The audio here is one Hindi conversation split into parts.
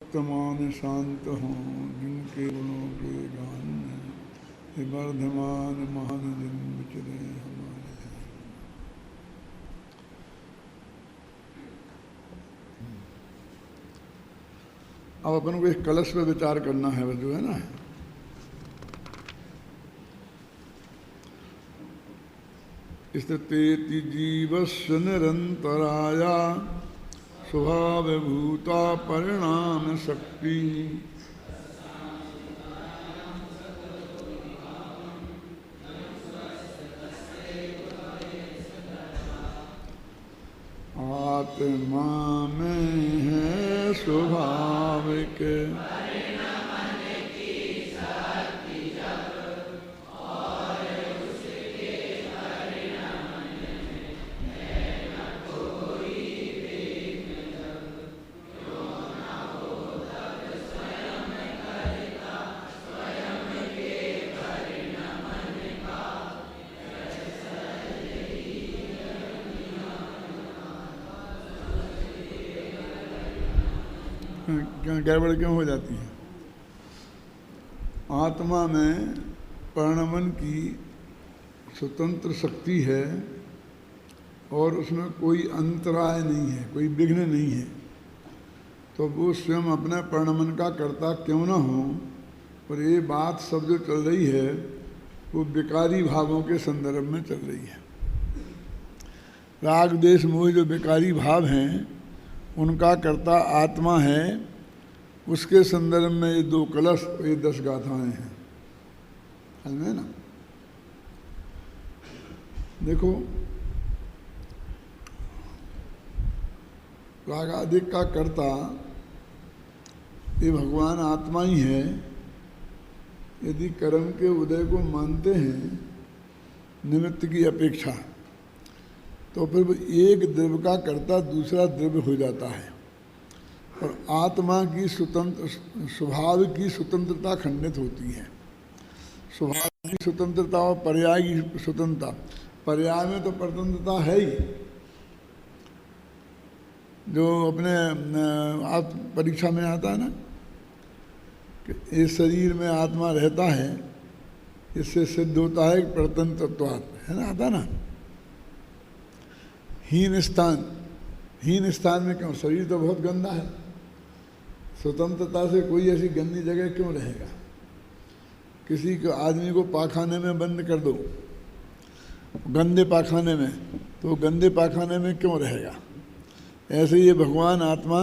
वर्तमान शांत हों, जिनके गुणों के गान में ये वर्धमान महान दिन विचरे हमारे। अब अपन को इस कलश पे विचार करना है, जो है ना, स्थितेति जीवस्य निरंतराया स्वभावभूता परिणाम शक्ति। आत्मा में है स्वाभाविक गड़बड़ क्यों हो जाती है। आत्मा में परिणमन की स्वतंत्र शक्ति है और उसमें कोई अंतराय नहीं है, कोई विघ्न नहीं है, तो वो स्वयं अपने परिणमन का कर्ता क्यों न हो। और ये बात सब जो चल रही है वो विकारी भावों के संदर्भ में चल रही है। राग देश मोह जो विकारी भाव हैं उनका कर्ता आत्मा है, उसके संदर्भ में ये 2 कलश, ये 10 गाथाएं हैं, है ना। देखो, रागादिक का कर्ता ये भगवान आत्मा ही है। यदि कर्म के उदय को मानते हैं निमित्त की अपेक्षा, तो फिर वो एक द्रव्य का कर्ता दूसरा द्रव्य हो जाता है और आत्मा की स्वभाव की स्वतंत्रता खंडित होती है। स्वभाव की स्वतंत्रता और पर्याय की स्वतंत्रता, पर्याय में तो परतंत्रता है ही, जो अपने आप परीक्षा में आता है ना कि इस शरीर में आत्मा रहता है, इससे सिद्ध होता है परतंत्रत्वात्, है ना, आता ना। हीन स्थान में क्यों, शरीर तो बहुत गंदा है, स्वतंत्रता से कोई ऐसी गंदी जगह क्यों रहेगा। किसी को आदमी को पाखाने में बंद कर दो, गंदे पाखाने में, तो गंदे पाखाने में क्यों रहेगा। ऐसे ये भगवान आत्मा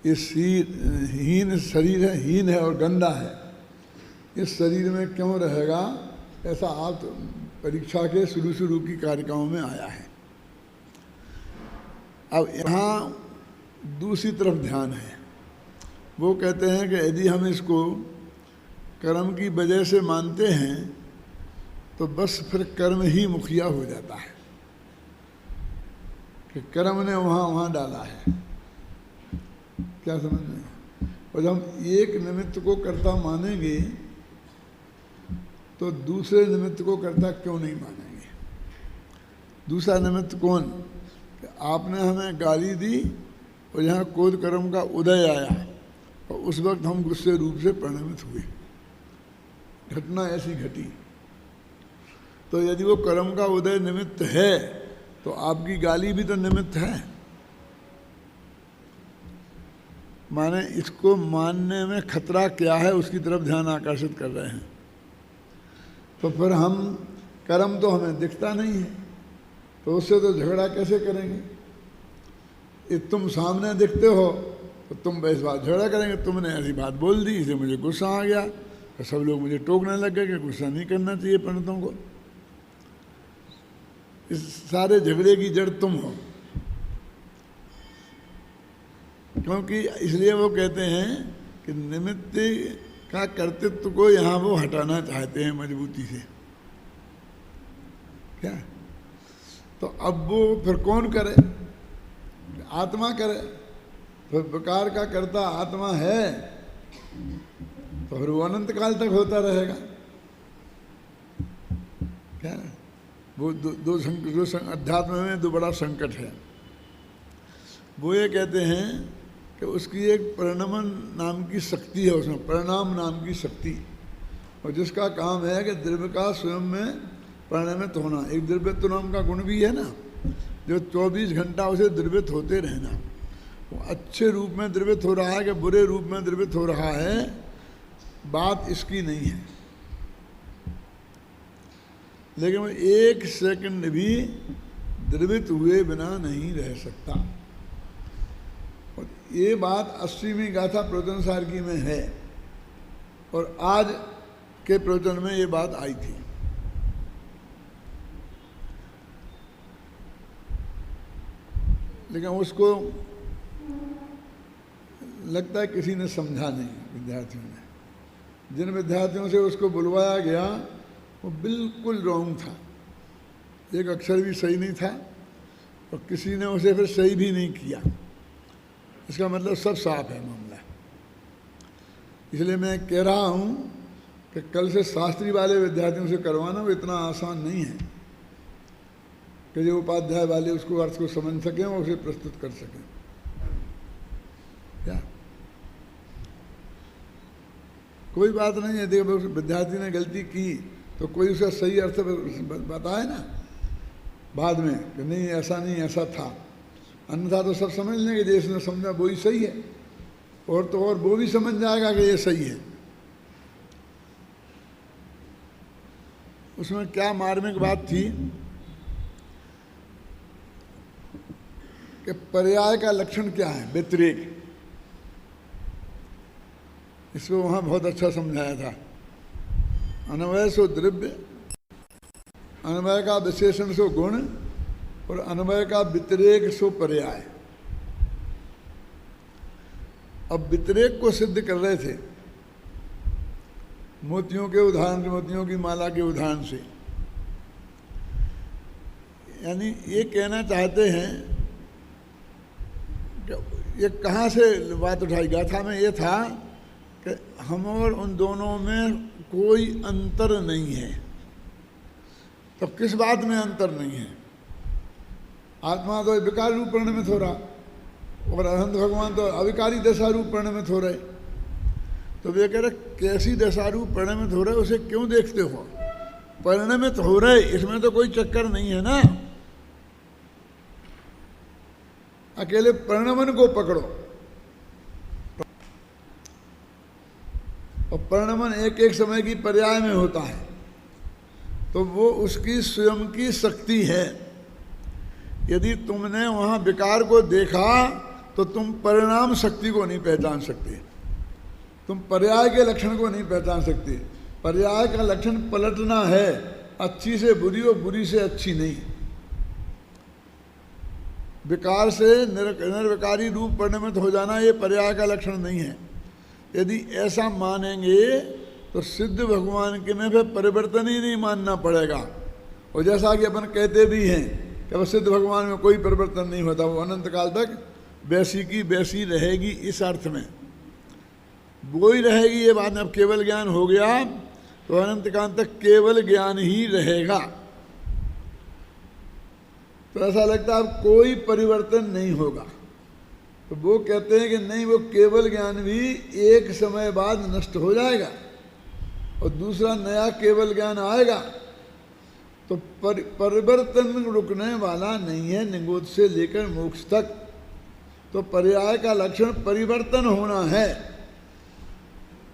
इस हीन शरीर है, हीन है और गंदा है, इस शरीर में क्यों रहेगा, ऐसा आप परीक्षा के शुरू की कारिकाओं में आया है। अब यहाँ दूसरी तरफ ध्यान है। वो कहते हैं कि यदि हम इसको कर्म की वजह से मानते हैं तो बस फिर कर्म ही मुखिया हो जाता है, कि कर्म ने वहाँ डाला है। क्या समझ में। और जब हम एक निमित्त को कर्ता मानेंगे तो दूसरे निमित्त को कर्ता क्यों नहीं मानेंगे। दूसरा निमित्त कौन, आपने हमें गाली दी और यहाँ क्रोध कर्म का उदय आया और उस वक्त हम गुस्से रूप से परिणमित हुए, घटना ऐसी घटी। तो यदि वो कर्म का उदय निमित्त है तो आपकी गाली भी तो निमित्त है। माने इसको मानने में खतरा क्या है उसकी तरफ ध्यान आकर्षित कर रहे हैं। तो फिर हम कर्म तो हमें दिखता नहीं है, तो उससे तो झगड़ा कैसे करेंगे। ये तुम सामने दिखते हो तो तुम इस बात झगड़ा करेंगे, तुमने ऐसी बात बोल दी, इसे मुझे गुस्सा आ गया, तो सब लोग मुझे टोकने लग गए कि गुस्सा नहीं करना चाहिए पंडितों को। इस सारे झगड़े की जड़ तुम हो। क्योंकि इसलिए वो कहते हैं कि निमित्त का कर्तृत्व को यहाँ वो हटाना चाहते हैं मजबूती से। क्या, तो अब वो फिर कौन करे, आत्मा करे। तो विकार का कर्ता आत्मा है तो फिर वो अनंत काल तक होता रहेगा। क्या, वो दो अध्यात्म में दो बड़ा संकट है। वो ये कहते हैं कि उसकी एक परिणमन नाम की शक्ति है, उसमें परिणाम नाम की शक्ति, और जिसका काम है कि द्रव्य का स्वयं में परिणमित होना। एक द्रव्यत्व नाम का गुण भी है ना, जो 24 घंटा उसे द्रव्यत होते रहना। वो अच्छे रूप में द्रव्यत हो रहा है कि बुरे रूप में द्रव्यत हो रहा है, बात इसकी नहीं है। लेकिन वो एक सेकंड भी द्रवित हुए बिना नहीं रह सकता। और ये बात 80वीं गाथा प्रवचन सारकी में है, और आज के प्रवचन में ये बात आई थी। लेकिन उसको लगता है किसी ने समझा नहीं, विद्यार्थियों ने। जिन विद्यार्थियों से उसको बुलवाया गया वो बिल्कुल रॉन्ग था, एक अक्षर भी सही नहीं था, और किसी ने उसे फिर सही भी नहीं किया। इसका मतलब सब साफ है मामला। इसलिए मैं कह रहा हूँ कि कल से शास्त्री वाले विद्यार्थियों से करवाना वो इतना आसान नहीं है कि जो उपाध्याय वाले उसको अर्थ को समझ सकें और उसे प्रस्तुत कर सकें। क्या कोई बात नहीं है, देखो विद्यार्थी ने गलती की तो कोई उसका सही अर्थ बताए ना बाद में कि नहीं ऐसा नहीं ऐसा था, अन्यथा तो सब समझ लेंगे जिसने समझा वो ही सही है, और तो और वो भी समझ जाएगा कि ये सही है। उसमें क्या मार्मिक बात थी कि पर्याय का लक्षण क्या है, व्यतिरेक। इसको वहाँ बहुत अच्छा समझाया था। अन्वय सो द्रव्य, अन्वय का विशेषण सो गुण, और अन्वय का व्यतिरेक सो पर्याय। अब व्यतिरेक को सिद्ध कर रहे थे मोतियों के उदाहरण से, मोतियों की माला के उदाहरण से। यानी ये कहना चाहते हैं कि ये कहाँ से बात उठाई, गाथा में ये था कि हम और उन दोनों में कोई अंतर नहीं है। तो किस बात में अंतर नहीं है? आत्मा तो विकार रूप परिणमित हो रहा, और अनंत भगवान तो अविकारी दशा रूप परिणमित हो रहे। तो वे कह रहे कैसी दशा रूप परिणमित हो रहे, उसे क्यों देखते हो? परिणमित हो रहे, इसमें तो कोई चक्कर नहीं है ना। अकेले परिणमन को पकड़ो, और परिणमन एक एक समय की पर्याय में होता है, तो वो उसकी स्वयं की शक्ति है। यदि तुमने वहाँ विकार को देखा तो तुम परिणाम शक्ति को नहीं पहचान सकते, तुम पर्याय के लक्षण को नहीं पहचान सकते। पर्याय का लक्षण पलटना है, अच्छी से बुरी और बुरी से अच्छी नहीं। विकार से निर्विकारी रूप परिणमित हो जाना ये पर्याय का लक्षण नहीं है। यदि ऐसा मानेंगे तो सिद्ध भगवान के में फिर परिवर्तन ही नहीं मानना पड़ेगा। और जैसा कि अपन कहते भी हैं कि वह सिद्ध भगवान में कोई परिवर्तन नहीं होता, वो अनंत काल तक वैसी की वैसी रहेगी। इस अर्थ में वो ही रहेगी, ये बात अब केवल ज्ञान हो गया तो अनंत काल तक केवल ज्ञान ही रहेगा। तो ऐसा लगता है अब कोई परिवर्तन नहीं होगा। तो वो कहते हैं कि नहीं, वो केवल ज्ञान भी एक समय बाद नष्ट हो जाएगा और दूसरा नया केवल ज्ञान आएगा। तो परिवर्तन रुकने वाला नहीं है निगोद से लेकर मोक्ष तक। तो पर्याय का लक्षण परिवर्तन होना है।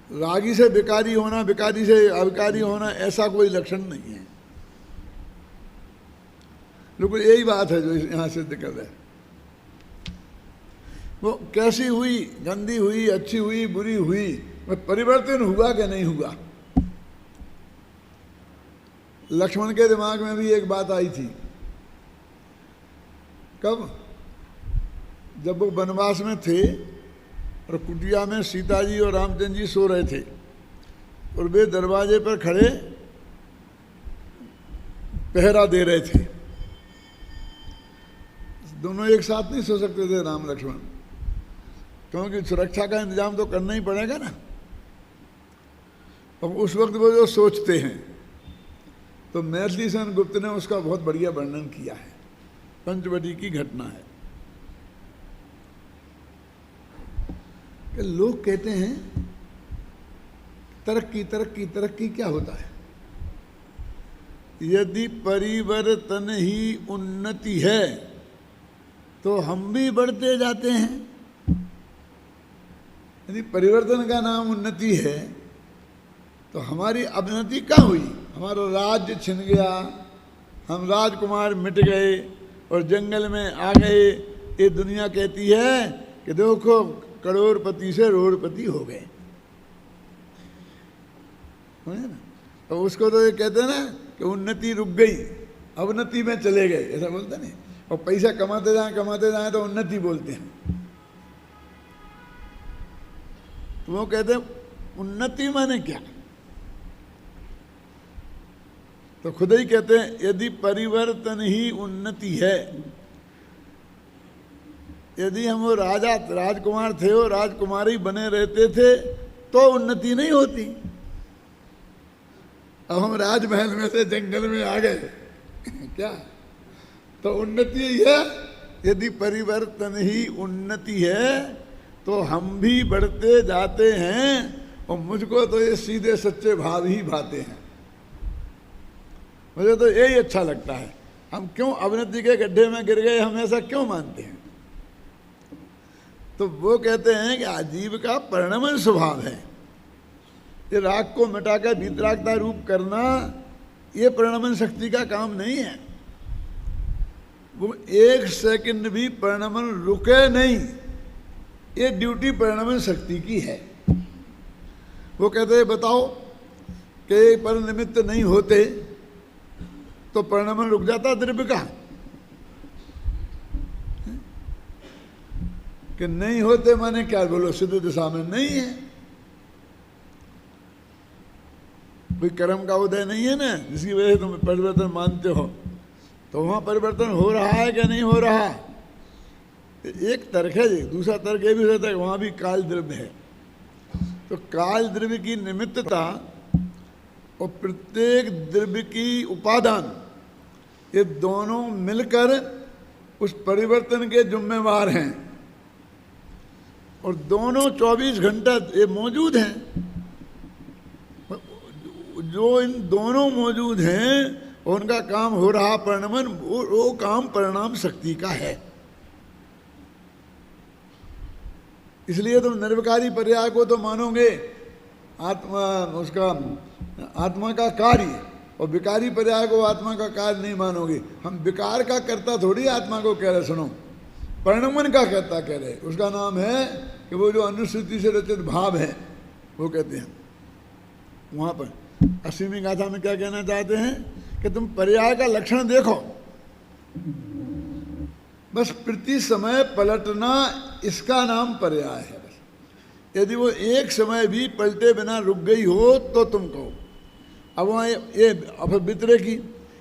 रागी से विकारी होना, विकारी से अविकारी होना, ऐसा कोई लक्षण नहीं है। बिल्कुल यही बात है जो यहाँ सिद्ध कर रहे हैं। वो कैसी हुई, गंदी हुई, अच्छी हुई, बुरी हुई, परिवर्तन हुआ कि नहीं हुआ। लक्ष्मण के दिमाग में भी एक बात आई थी। कब? जब वो वनवास में थे और कुटिया में सीता जी और रामचंद्र जी सो रहे थे और वे दरवाजे पर खड़े पहरा दे रहे थे। दोनों एक साथ नहीं सो सकते थे राम लक्ष्मण, क्योंकि सुरक्षा का इंतजाम तो करना ही पड़ेगा ना। अब उस वक्त वो जो सोचते हैं, तो मैथिली सेन गुप्त ने उसका बहुत बढ़िया वर्णन किया है। पंचवटी की घटना है। कि लोग कहते हैं तरक्की तरक्की तरक्की, क्या होता है? यदि परिवर्तन ही उन्नति है तो हम भी बढ़ते जाते हैं। यदि परिवर्तन का नाम उन्नति है तो हमारी अवनति कहाँ हुई? हमारा राज्य छिन गया, हम राजकुमार मिट गए और जंगल में आ गए। ये दुनिया कहती है कि देखो करोड़पति से रोड़पति हो गए, है ना? तो उसको तो ये कहते हैं ना कि उन्नति रुक गई, अवनति में चले गए, ऐसा बोलते नहीं। और पैसा कमाते जाएं तो उन्नति बोलते हैं। तो वो कहते हैं उन्नति माने क्या? तो खुद ही कहते हैं यदि परिवर्तन ही उन्नति है, यदि हम वो राजा राजकुमार थे और राजकुमारी बने रहते थे तो उन्नति नहीं होती। अब हम राजमहल में से जंगल में आ गए क्या? तो उन्नति ही है। यदि परिवर्तन ही उन्नति है तो हम भी बढ़ते जाते हैं। और मुझको तो ये सीधे सच्चे भाव ही भाते हैं। मुझे तो यही अच्छा लगता है। हम क्यों अवनति के गड्ढे में गिर गए, हम ऐसा क्यों मानते हैं? तो वो कहते हैं कि आजीव का परिणमन स्वभाव है। ये राग को मिटाकर वीतरागता रूप करना ये परिणमन शक्ति का काम नहीं है। वो एक सेकंड भी परिणमन रुके नहीं, ये ड्यूटी परिणमन शक्ति की है। वो कहते हैं बताओ कि पर निमित्त नहीं होते तो परिणमन रुक जाता द्रव्य का? कि नहीं होते माने क्या? बोलो सिद्ध दिशा में नहीं है, कोई कर्म का उदय नहीं है ना, जिसकी वजह से तुम परिवर्तन मानते हो। तो वहां परिवर्तन हो रहा है कि नहीं हो रहा? एक तर्क है जी। दूसरा तर्क ये भी रहता है वहां भी काल द्रव्य है। तो काल द्रव्य की निमित्तता और प्रत्येक द्रव्य की उपादान, ये दोनों मिलकर उस परिवर्तन के जिम्मेवार हैं। और दोनों 24 घंटा ये मौजूद हैं। जो इन दोनों मौजूद हैं उनका काम हो रहा परिणमन, वो काम परिणाम शक्ति का है। इसलिए तुम निर्विकारी पर्याय को तो मानोगे आत्मा, उसका आत्मा का कार्य, और विकारी पर्याय को आत्मा का कार्य नहीं मानोगे। हम विकार का कर्ता थोड़ी आत्मा को कह रहे, सुनो, परिणमन का कर्ता कह रहे। उसका नाम है कि वो जो अनुश्रुति से रचित भाव है, वो कहते हैं। वहां पर असीमी गाथा में क्या कहना चाहते हैं कि तुम पर्याय का लक्षण देखो, बस प्रति समय पलटना, इसका नाम पर्याय है। बस यदि वो एक समय भी पलटे बिना रुक गई हो तो तुम कहो। अब वहाँ ये अब वितरे की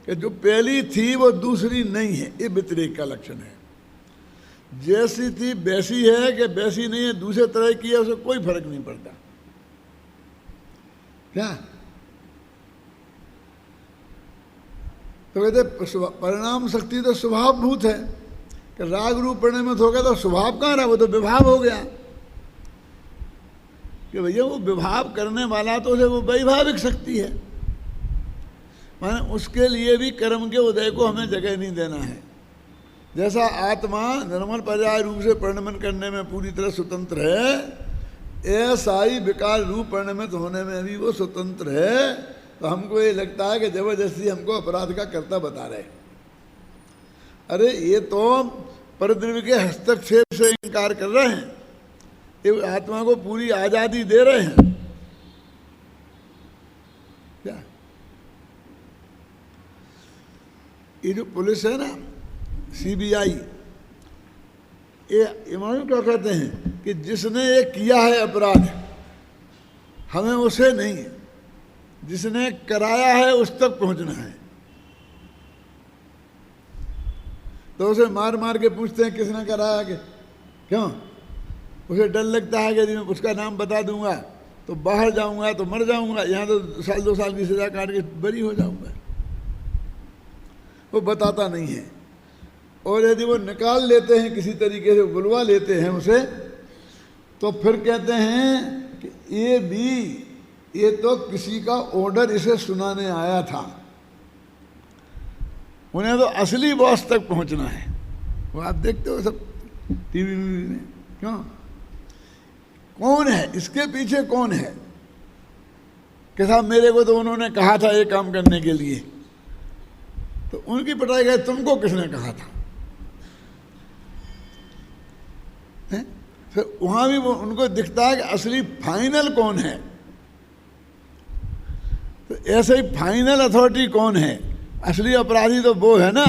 कि जो पहली थी वो दूसरी नहीं है, ये व्यतिरेक का लक्षण है। जैसी थी वैसी है कि वैसी नहीं है, दूसरे तरह की है, उसे कोई फर्क नहीं पड़ता। क्या तो कहते परिणाम शक्ति तो स्वभावभूत है कि राग रूप परिणमित हो गया तो स्वभाव कहाँ रहा? वो तो विभाव हो गया कि भैया वो विभाव करने वाला तो उसे वो वैभाविक शक्ति है। माने उसके लिए भी कर्म के उदय को हमें जगह नहीं देना है। जैसा आत्मा निर्मल पर्याय रूप से परिणमन करने में पूरी तरह स्वतंत्र है, ऐसा ही विकार रूप परिणमित होने में भी वो स्वतंत्र है। तो हमको ये लगता है कि जबरदस्ती हमको अपराध का कर्ता बता रहे। अरे ये तो परद्रव्य के हस्तक्षेप से इनकार कर रहे हैं, ये आत्मा को पूरी आजादी दे रहे हैं। क्या ये जो पुलिस है ना, सीबीआई, ये मालूम क्या कहते हैं कि जिसने ये किया है अपराध, हमें उसे नहीं, जिसने कराया है उस तक पहुंचना है। तो उसे मार मार के पूछते हैं किसने कराया, कि क्यों? उसे डर लगता है कि यदि मैं उसका नाम बता दूंगा तो बाहर जाऊंगा तो मर जाऊंगा, यहाँ तो साल 2 साल की सजा काट के बरी हो जाऊंगा। वो बताता नहीं है। और यदि वो निकाल लेते हैं किसी तरीके से, बुलवा लेते हैं उसे, तो फिर कहते हैं कि ये तो किसी का ऑर्डर इसे सुनाने आया था, उन्हें तो असली बॉस तक पहुंचना है। वो आप देखते हो सब टीवी में, क्यों? कौन है इसके पीछे, कौन है कि साहब मेरे को तो उन्होंने कहा था ये काम करने के लिए, तो उनकी पिटाई गई, तुमको किसने कहा था? फिर वहां भी उनको दिखता है कि असली फाइनल कौन है। तो ऐसे ही फाइनल अथॉरिटी कौन है? असली अपराधी तो वो है ना।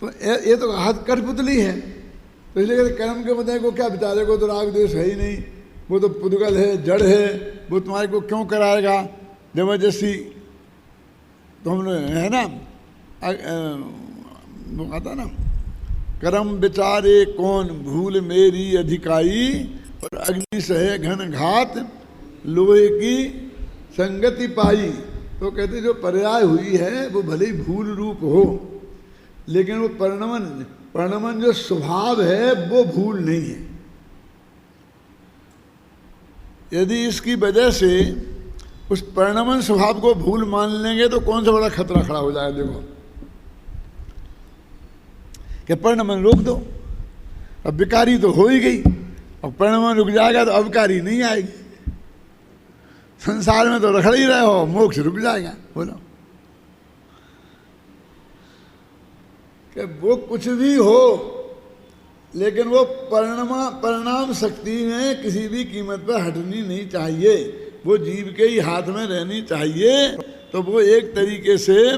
तो ये तो हाथ कठपुतली है। तो इसलिए कहते कर्म के बताए को क्या, बेचारे को तो राग द्वेष है ही नहीं, वो तो पुद्गल है, जड़ है, वो तुम्हारे को क्यों कराएगा जबरदस्ती। तो हम लोग है ना, वो आता ना, कर्म बेचारे कौन भूल मेरी अधिकाई, और अग्नि सहे घन घात लोहे की संगति पाई। तो कहते जो पर्याय हुई है वो भले ही भूल रूप हो, लेकिन वो परिणमन जो स्वभाव है वो भूल नहीं है। यदि इसकी वजह से उस परिणमन स्वभाव को भूल मान लेंगे तो कौन सा बड़ा खतरा खड़ा हो जाएगा। देखो कि परिणमन रोक दो, अब विकारी तो हो ही गई, अब परिणमन रुक जाएगा तो अवकारी नहीं आएगी। संसार में तो रखड़ ही रहे हो, मोक्ष रुक जाएगा। बोलो कि वो कुछ भी हो, लेकिन वो परिणाम शक्ति में किसी भी कीमत पर हटनी नहीं चाहिए, वो जीव के ही हाथ में रहनी चाहिए। तो वो एक तरीके से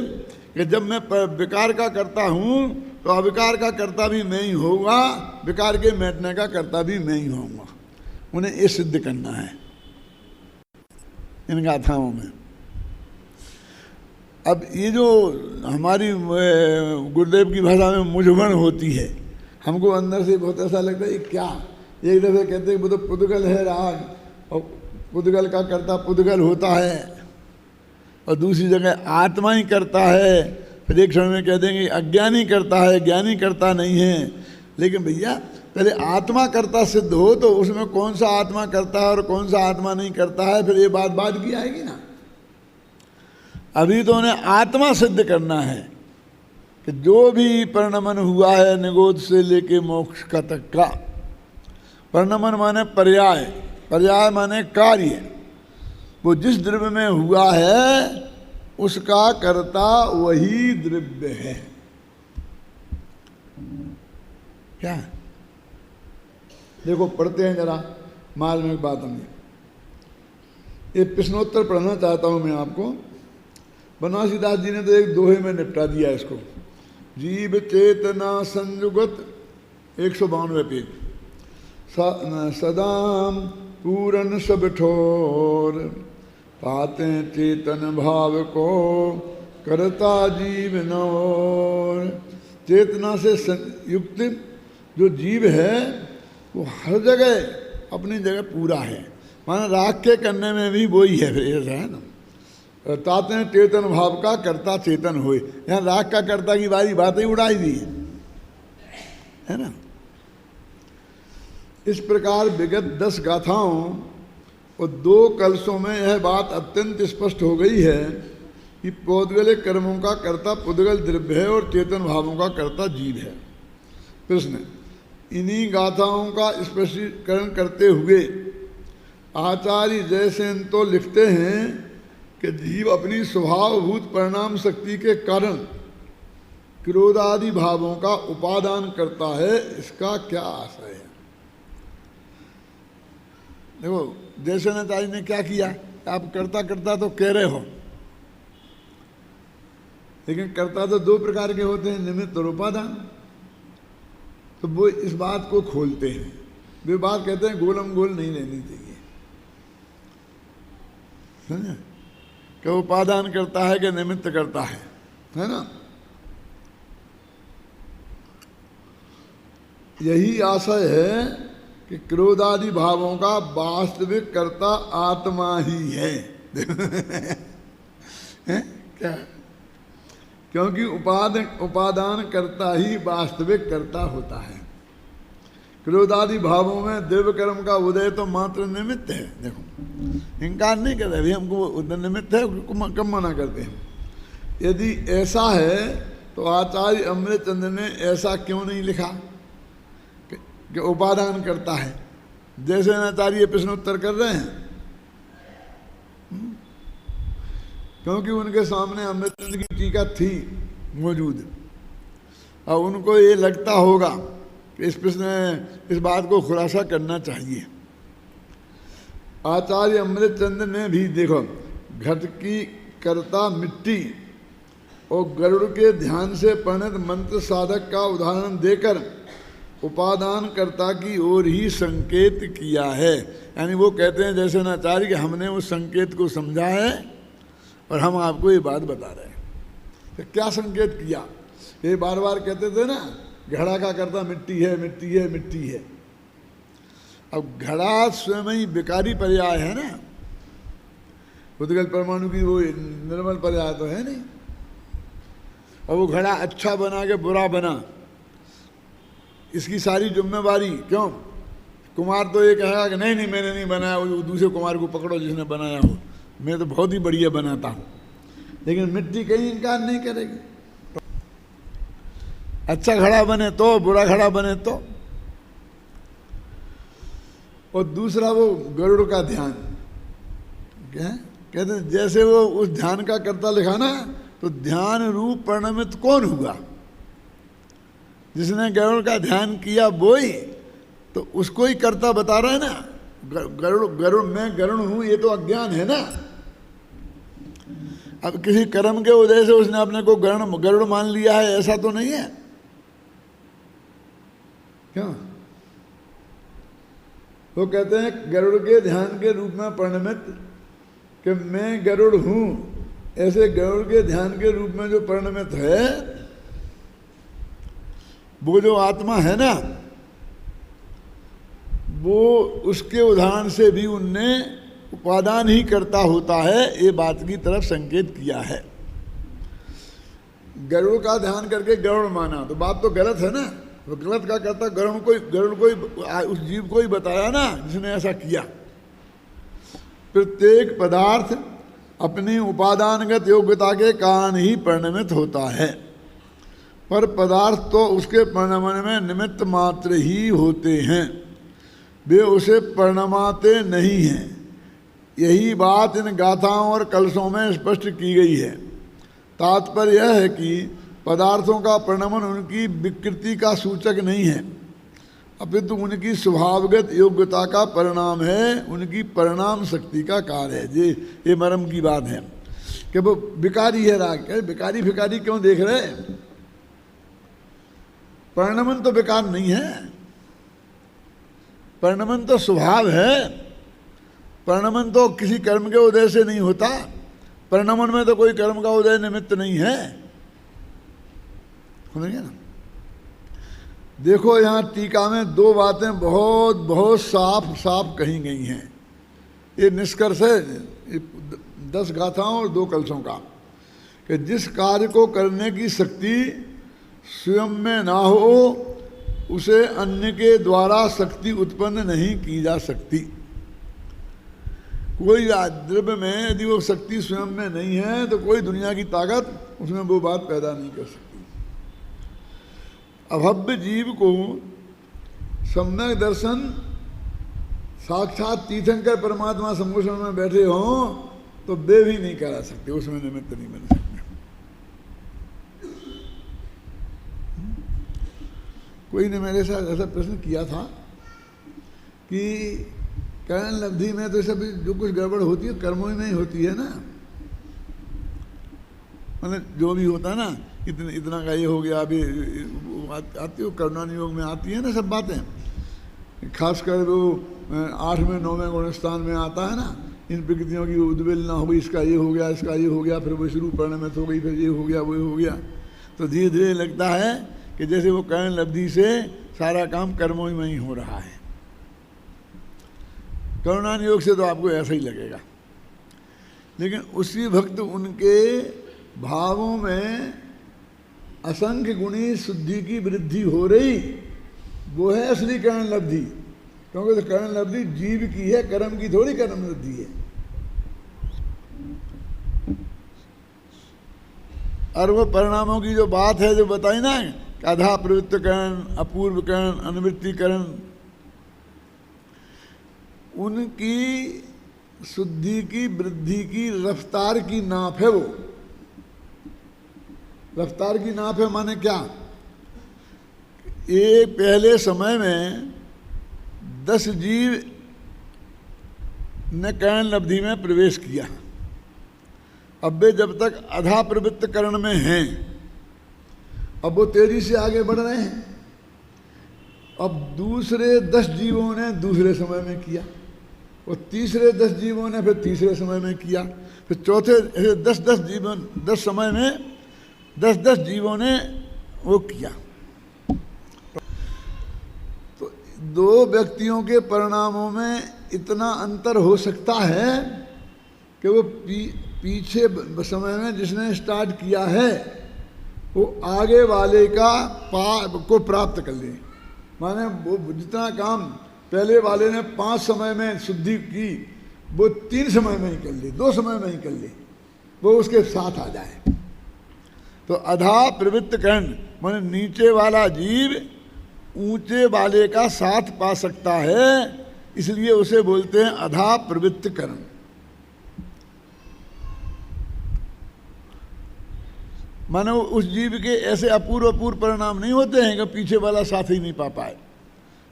कि जब मैं विकार का करता हूँ तो अविकार का कर्ता भी मैं ही होगा, विकार के मिटने का कर्ता भी मैं ही होऊंगा। उन्हें ये सिद्ध करना है इन गाथाओं में। अब ये जो हमारी गुरुदेव की भाषा में मुझमण होती है, हमको अंदर से बहुत ऐसा लगता है क्या, एक दफे कहते हैं वो तो पुद्गल है राग, और पुद्गल का कर्ता पुद्गल होता है, और दूसरी जगह आत्मा ही करता है। फिर एक क्षण में कह देंगे अज्ञानी करता है, ज्ञानी करता नहीं है। लेकिन भैया पहले आत्मा करता सिद्ध हो तो उसमें कौन सा आत्मा करता है और कौन सा आत्मा नहीं करता है, फिर ये बात बाद की आएगी ना। अभी तो उन्हें आत्मा सिद्ध करना है कि जो भी परिणमन हुआ है निगोद से लेके मोक्ष का तक का, परिणमन माने पर्याय, पर्याय माने कार्य, वो जिस द्रव्य में हुआ है उसका कर्ता वही द्रव्य है। क्या देखो पढ़ते हैं जरा माल में एक बात, हमने ये प्रश्नोत्तर पढ़ना चाहता हूं मैं आपको। बनारसीदास जी ने तो एक दोहे में निपटा दिया इसको। जीव चेतना संयुगत 192 पेज, सदाम पूरन सब ठोर, पाते चेतन भाव को करता जीव नौर। चेतना से युक्त जो जीव है वो हर जगह अपनी जगह पूरा है, माना राग के करने में भी वही है। फिर ऐसा है ना, ताते चेतन भाव का करता चेतन होए, यहाँ राग का कर्ता की बारी बातें उड़ाई दी है ना। इस प्रकार विगत 10 गाथाओं और 2 कलशों में यह बात अत्यंत स्पष्ट हो गई है कि पौद्गलिक कर्मों का कर्ता पुद्गल द्रव्य है और चेतन भावों का कर्ता जीव है। प्रश्न, इन्हीं गाथाओं का स्पष्टीकरण करते हुए आचार्य जयसेन तो लिखते हैं कि जीव अपनी स्वभावभूत परिणाम शक्ति के कारण क्रोधादि भावों का उपादान करता है। इसका क्या आशय है? देखो जयसेनाचार्य ने क्या किया, आप कर्ता कर्ता तो कह रहे हो, लेकिन कर्ता तो 2 प्रकार के होते हैं, निमित्त और उपादान। तो वो इस बात को खोलते हैं, वे बात कहते हैं गोलम गोल नहीं रहनी चाहिए, समझे? कि उपादान करता है कि निमित्त करता है ना। यही आशय है कि क्रोधादि भावों का वास्तविक कर्ता आत्मा ही है, क्या? क्योंकि उपादान करता ही वास्तविक कर्ता होता है। क्रोधादि भावों में देव कर्म का उदय तो मात्र निमित्त है। देखो, इनकार नहीं कर रहे, हमको उदय निमित्त है, कम मना करते हैं। यदि ऐसा है तो आचार्य अमृतचंद्र ने ऐसा क्यों नहीं लिखा कि उपादान करता है, जैसे आचार्य प्रश्नोत्तर कर रहे हैं। क्योंकि उनके सामने अमृतचंद्र की टीका थी मौजूद, और उनको ये लगता होगा कि इस बात को खुलासा करना चाहिए। आचार्य अमृतचंद्र ने भी देखो, घट की कर्ता मिट्टी और गरुड़ के ध्यान से परिणत मंत्र साधक का उदाहरण देकर उपादान कर्ता की ओर ही संकेत किया है। यानी वो कहते हैं जैसे आचार्य कि हमने उस संकेत को समझा है और हम आपको ये बात बता रहे हैं। तो क्या संकेत किया? ये बार बार कहते थे ना, घड़ा का कर्ता मिट्टी है, मिट्टी है, मिट्टी है। अब घड़ा स्वयं ही विकारी पर्याय है ना, उद्गल परमाणु की वो निर्मल पर्याय तो है नहीं। और वो घड़ा अच्छा बना के बुरा बना, इसकी सारी जिम्मेवारी क्यों? कुमार तो ये कहेगा कि नहीं नहीं मैंने नहीं बनाया, वो दूसरे कुमार को पकड़ो जिसने बनाया हो, मैं तो बहुत ही बढ़िया बनाता हूँ। लेकिन मिट्टी कहीं इनकार नहीं करेगी। अच्छा घड़ा बने तो, बुरा घड़ा बने तो। और दूसरा वो गरुड़ का ध्यान, क्या कहते हैं, जैसे वो उस ध्यान का कर्ता लिखा ना, तो ध्यान रूप परिणमित कौन हुआ? जिसने गरुड़ का ध्यान किया वो ही, तो उसको ही कर्ता बता रहा है ना। गरुड़ मैं गरुड़ हूं, ये तो अज्ञान है ना। अब किसी कर्म के उदय से उसने अपने को गरुड़ मान लिया है, ऐसा तो नहीं है क्यों? वो कहते हैं गरुड़ के ध्यान के रूप में परिणमित, कि मैं गरुड़ हूं, ऐसे गरुड़ के ध्यान के रूप में जो परिणमित है, वो जो आत्मा है ना, वो उसके उदाहरण से भी उनने उपादान ही करता होता है, ये बात की तरफ संकेत किया है। गरुड़ का ध्यान करके गरुड़ माना तो बात तो गलत है ना। तो गलत का करता गरुड़ को ही उस जीव को ही बताया ना जिसने ऐसा किया। प्रत्येक पदार्थ अपनी उपादानगत योग्यता के कारण ही परिणमित होता है, पर पदार्थ तो उसके परिणमन में निमित्त मात्र ही होते हैं, वे उसे परिणमाते नहीं हैं। यही बात इन गाथाओं और कलशों में स्पष्ट की गई है। तात्पर्य यह है कि पदार्थों का परिणमन उनकी विकृति का सूचक नहीं है, अपितु उनकी स्वभावगत योग्यता का परिणाम है, उनकी परिणाम शक्ति का कार्य है। ये मर्म की बात है कि वो विकारी है। राग विकारी भिकारी क्यों देख रहे? परिणमन तो विकार नहीं है, परिणमन तो स्वभाव है। परिणमन तो किसी कर्म के उदय से नहीं होता। परिणमन में तो कोई कर्म का उदय निमित्त नहीं है, समझिए ना। देखो यहाँ टीका में दो बातें बहुत बहुत साफ साफ कही गई हैं। ये निष्कर्ष है 10 गाथाओं और 2 कलशों का, कि जिस कार्य को करने की शक्ति स्वयं में ना हो, उसे अन्य के द्वारा शक्ति उत्पन्न नहीं की जा सकती। कोई द्रव्य में यदि वो शक्ति स्वयं में नहीं है तो कोई दुनिया की ताकत उसमें वो बात पैदा नहीं कर सकती। अभव्य जीव को सम्यक दर्शन साक्षात तीर्थंकर परमात्मा सम्मोषण में बैठे हों तो वे भी नहीं करा सकते, उसमें निमित्त नहीं बन सकते। कोई ने मेरे साथ ऐसा प्रश्न किया था कि करण लब्धि में तो सब जो कुछ गड़बड़ होती है कर्मों में ही होती है ना। मतलब जो भी होता है ना, इतना का ये हो गया, अभी आती हो करुणान योग में आती है ना सब बातें। खासकर वो 8वें 9वें गुणस्थान में आता है ना, इन प्रकृतियों की उद्वेल ना हो गई, इसका ये हो गया, इसका ये हो गया, फिर वो शुरू परिणमित हो गई, फिर ये हो गया, वो हो गया। तो धीरे धीरे लगता है कि जैसे वो करण लब्धि से सारा काम कर्मों में ही हो रहा है। करुणान योग से तो आपको ऐसा ही लगेगा, लेकिन उसी भक्त उनके भावों में असंख्य गुणी शुद्धि की वृद्धि हो रही, वो है असली करण लब्धि, क्योंकि तो करण लब्धि जीव की है, कर्म की थोड़ी करण लब्धि है। और वो परिणामों की जो बात है जो बताई ना, अधा प्रवृत्त करण, अपूर्व करण, अनुवृत्ति करण, उनकी शुद्धि की वृद्धि की रफ्तार की नाप है वो। रफ्तार की नाप है माने क्या? ये पहले समय में 10 जीव ने करण लब्धि में प्रवेश किया। अब वे जब तक अधा प्रवृत्त करण में हैं, अब वो तेजी से आगे बढ़ रहे हैं। अब दूसरे 10 जीवों ने दूसरे समय में किया, और तीसरे 10 जीवों ने फिर तीसरे समय में किया, फिर चौथे 10 जीवों 10 समय में 10 जीवों ने वो किया। तो 2 व्यक्तियों के परिणामों में इतना अंतर हो सकता है कि वो पीछे समय में जिसने स्टार्ट किया है वो आगे वाले को प्राप्त कर ले। माने वो जितना काम पहले वाले ने 5 समय में शुद्धि की, वो 3 समय में ही कर ले, 2 समय में ही कर ले, वो उसके साथ आ जाए। तो अधा प्रवृत्त करण माने नीचे वाला जीव ऊंचे वाले का साथ पा सकता है, इसलिए उसे बोलते हैं अधा प्रवृत्त करण। मानो उस जीव के ऐसे अपूर्व परिणाम नहीं होते हैं कि पीछे वाला साथ ही नहीं पा पाए।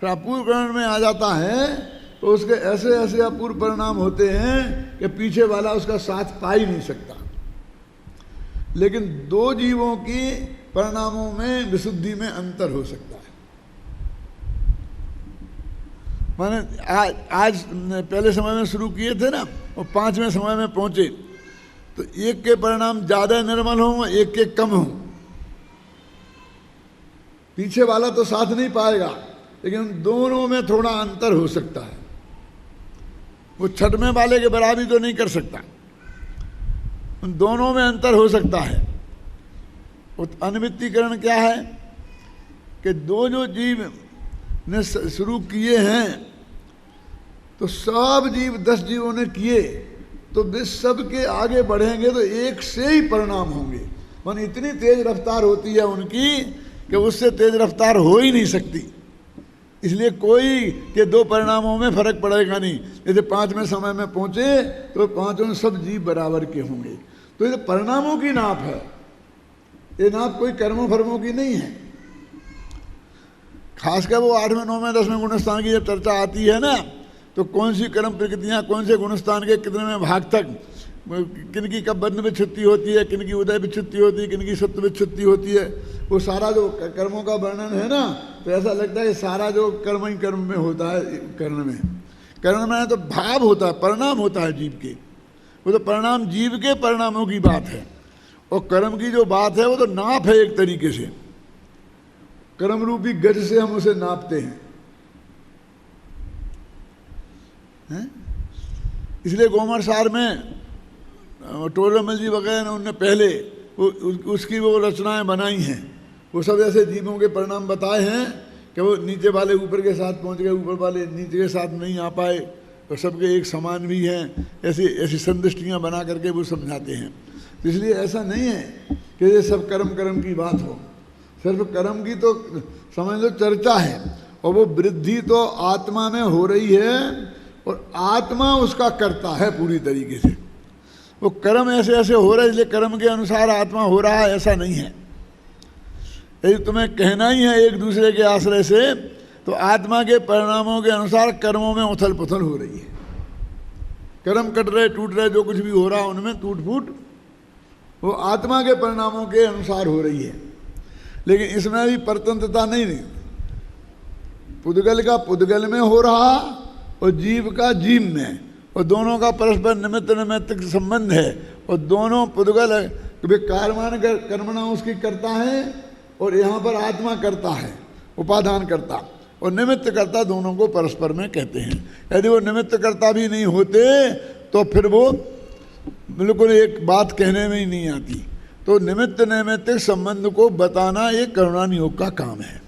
फिर अपूर्व करण में आ जाता है तो उसके ऐसे ऐसे अपूर्व परिणाम होते हैं कि पीछे वाला उसका साथ पा ही नहीं सकता। लेकिन 2 जीवों की परिणामों में विशुद्धि में अंतर हो सकता है। माने आज पहले समय में शुरू किए थे ना, और 5वें समय में पहुंचे, तो एक के परिणाम ज्यादा निर्मल हों, एक के कम हों। पीछे वाला तो साथ नहीं पाएगा, लेकिन दोनों में थोड़ा अंतर हो सकता है। वो 6वें वाले के बराबरी तो नहीं कर सकता, उन दोनों में अंतर हो सकता है। अनुवृत्तिकरण क्या है कि 2 जो जीव ने शुरू किए हैं, तो सब जीव 10 जीवों ने किए, तो वे सब के आगे बढ़ेंगे तो एक से ही परिणाम होंगे। माने इतनी तेज रफ्तार होती है उनकी कि उससे तेज रफ्तार हो ही नहीं सकती। इसलिए कोई के 2 परिणामों में फर्क पड़ेगा नहीं। जैसे 5वें समय में पहुंचे तो 5 सब जीव बराबर के होंगे। तो ये परिणामों की नाप है, ये नाप कोई कर्मों फर्मों की नहीं है। खासकर वो 8वें 9वें 10वें गुणस्थान की जब चर्चा आती है ना, तो कौन सी कर्म प्रकृतियां कौन से गुणस्थान के कितने में भाग तक, किन की कब बंध विच्छुत्ति होती है, किन की उदय विच्छुत्ति होती है, किन की सत्व विच्छुत्ति होती है, वो सारा जो कर्मों का वर्णन है ना, तो ऐसा लगता है कि सारा जो कर्म ही कर्म में होता है। कर्ण में तो भाव होता है, परिणाम होता है जीव के, वो तो परिणाम जीव के परिणामों की बात है। और कर्म की जो बात है वो तो नाप है एक तरीके से। कर्म रूपी गज से हम उसे नापते हैं। इसलिए गोमर सार में टोडरमल जी वगैरह ने उनने पहले उसकी वो रचनाएं बनाई हैं। वो सब ऐसे जीवों के परिणाम बताए हैं कि वो नीचे वाले ऊपर के साथ पहुंच गए, ऊपर वाले नीचे के साथ नहीं आ पाए, और सबके एक समान भी हैं। ऐसी संदृष्टियाँ बना करके वो समझाते हैं। इसलिए ऐसा नहीं है कि ये सब कर्म की बात हो, सिर्फ कर्म की तो समझ लो चर्चा है, और वो वृद्धि तो आत्मा में हो रही है, और आत्मा उसका करता है पूरी तरीके से। वो कर्म ऐसे ऐसे हो रहा है, इसलिए कर्म के अनुसार आत्मा हो रहा है, ऐसा नहीं है। यदि तुम्हें कहना ही है एक दूसरे के आश्रय से, तो आत्मा के परिणामों के अनुसार कर्मों में उथल पुथल हो रही है। कर्म कट रहे, टूट रहे, जो कुछ भी हो रहा है उनमें टूट फूट वो आत्मा के परिणामों के अनुसार हो रही है। लेकिन इसमें भी परतंत्रता नहीं। पुद्गल का पुद्गल में हो रहा और जीव का जीव में, और दोनों का परस्पर निमित्त नैमित्तिक संबंध है। और दोनों पुद्गल वे कार्यमान कर्मणा उसकी करता है, और यहाँ पर आत्मा करता है, उपादान करता और निमित्त करता, दोनों को परस्पर में कहते हैं। यदि वो निमित्त करता भी नहीं होते तो फिर वो बिल्कुल एक बात कहने में ही नहीं आती। तो निमित्त नैमित्तिक संबंध को बताना ये करुणान योग का काम है।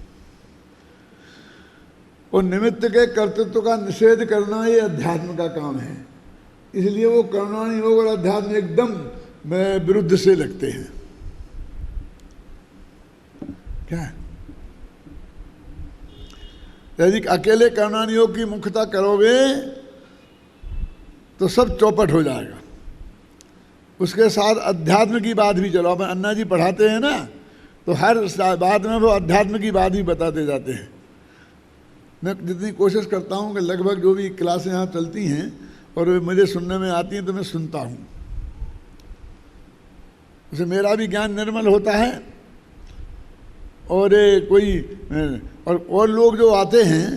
और निमित्त के कर्तृत्व का निषेध करना ये अध्यात्म का काम है। इसलिए वो कर्माणि योग और अध्यात्म एकदम विरुद्ध से लगते हैं। क्या यदि अकेले कर्माणि योग की मुख्यता करोगे तो सब चौपट हो जाएगा। उसके साथ अध्यात्म की बात भी, चलो अपन अन्ना जी पढ़ाते हैं ना, तो हर बात में वो अध्यात्म की बात भी बताते जाते हैं। मैं जितनी कोशिश करता हूँ कि लगभग जो भी क्लासें यहाँ चलती हैं और मुझे सुनने में आती हैं तो मैं सुनता हूँ, उससे मेरा भी ज्ञान निर्मल होता है। और और लोग जो आते हैं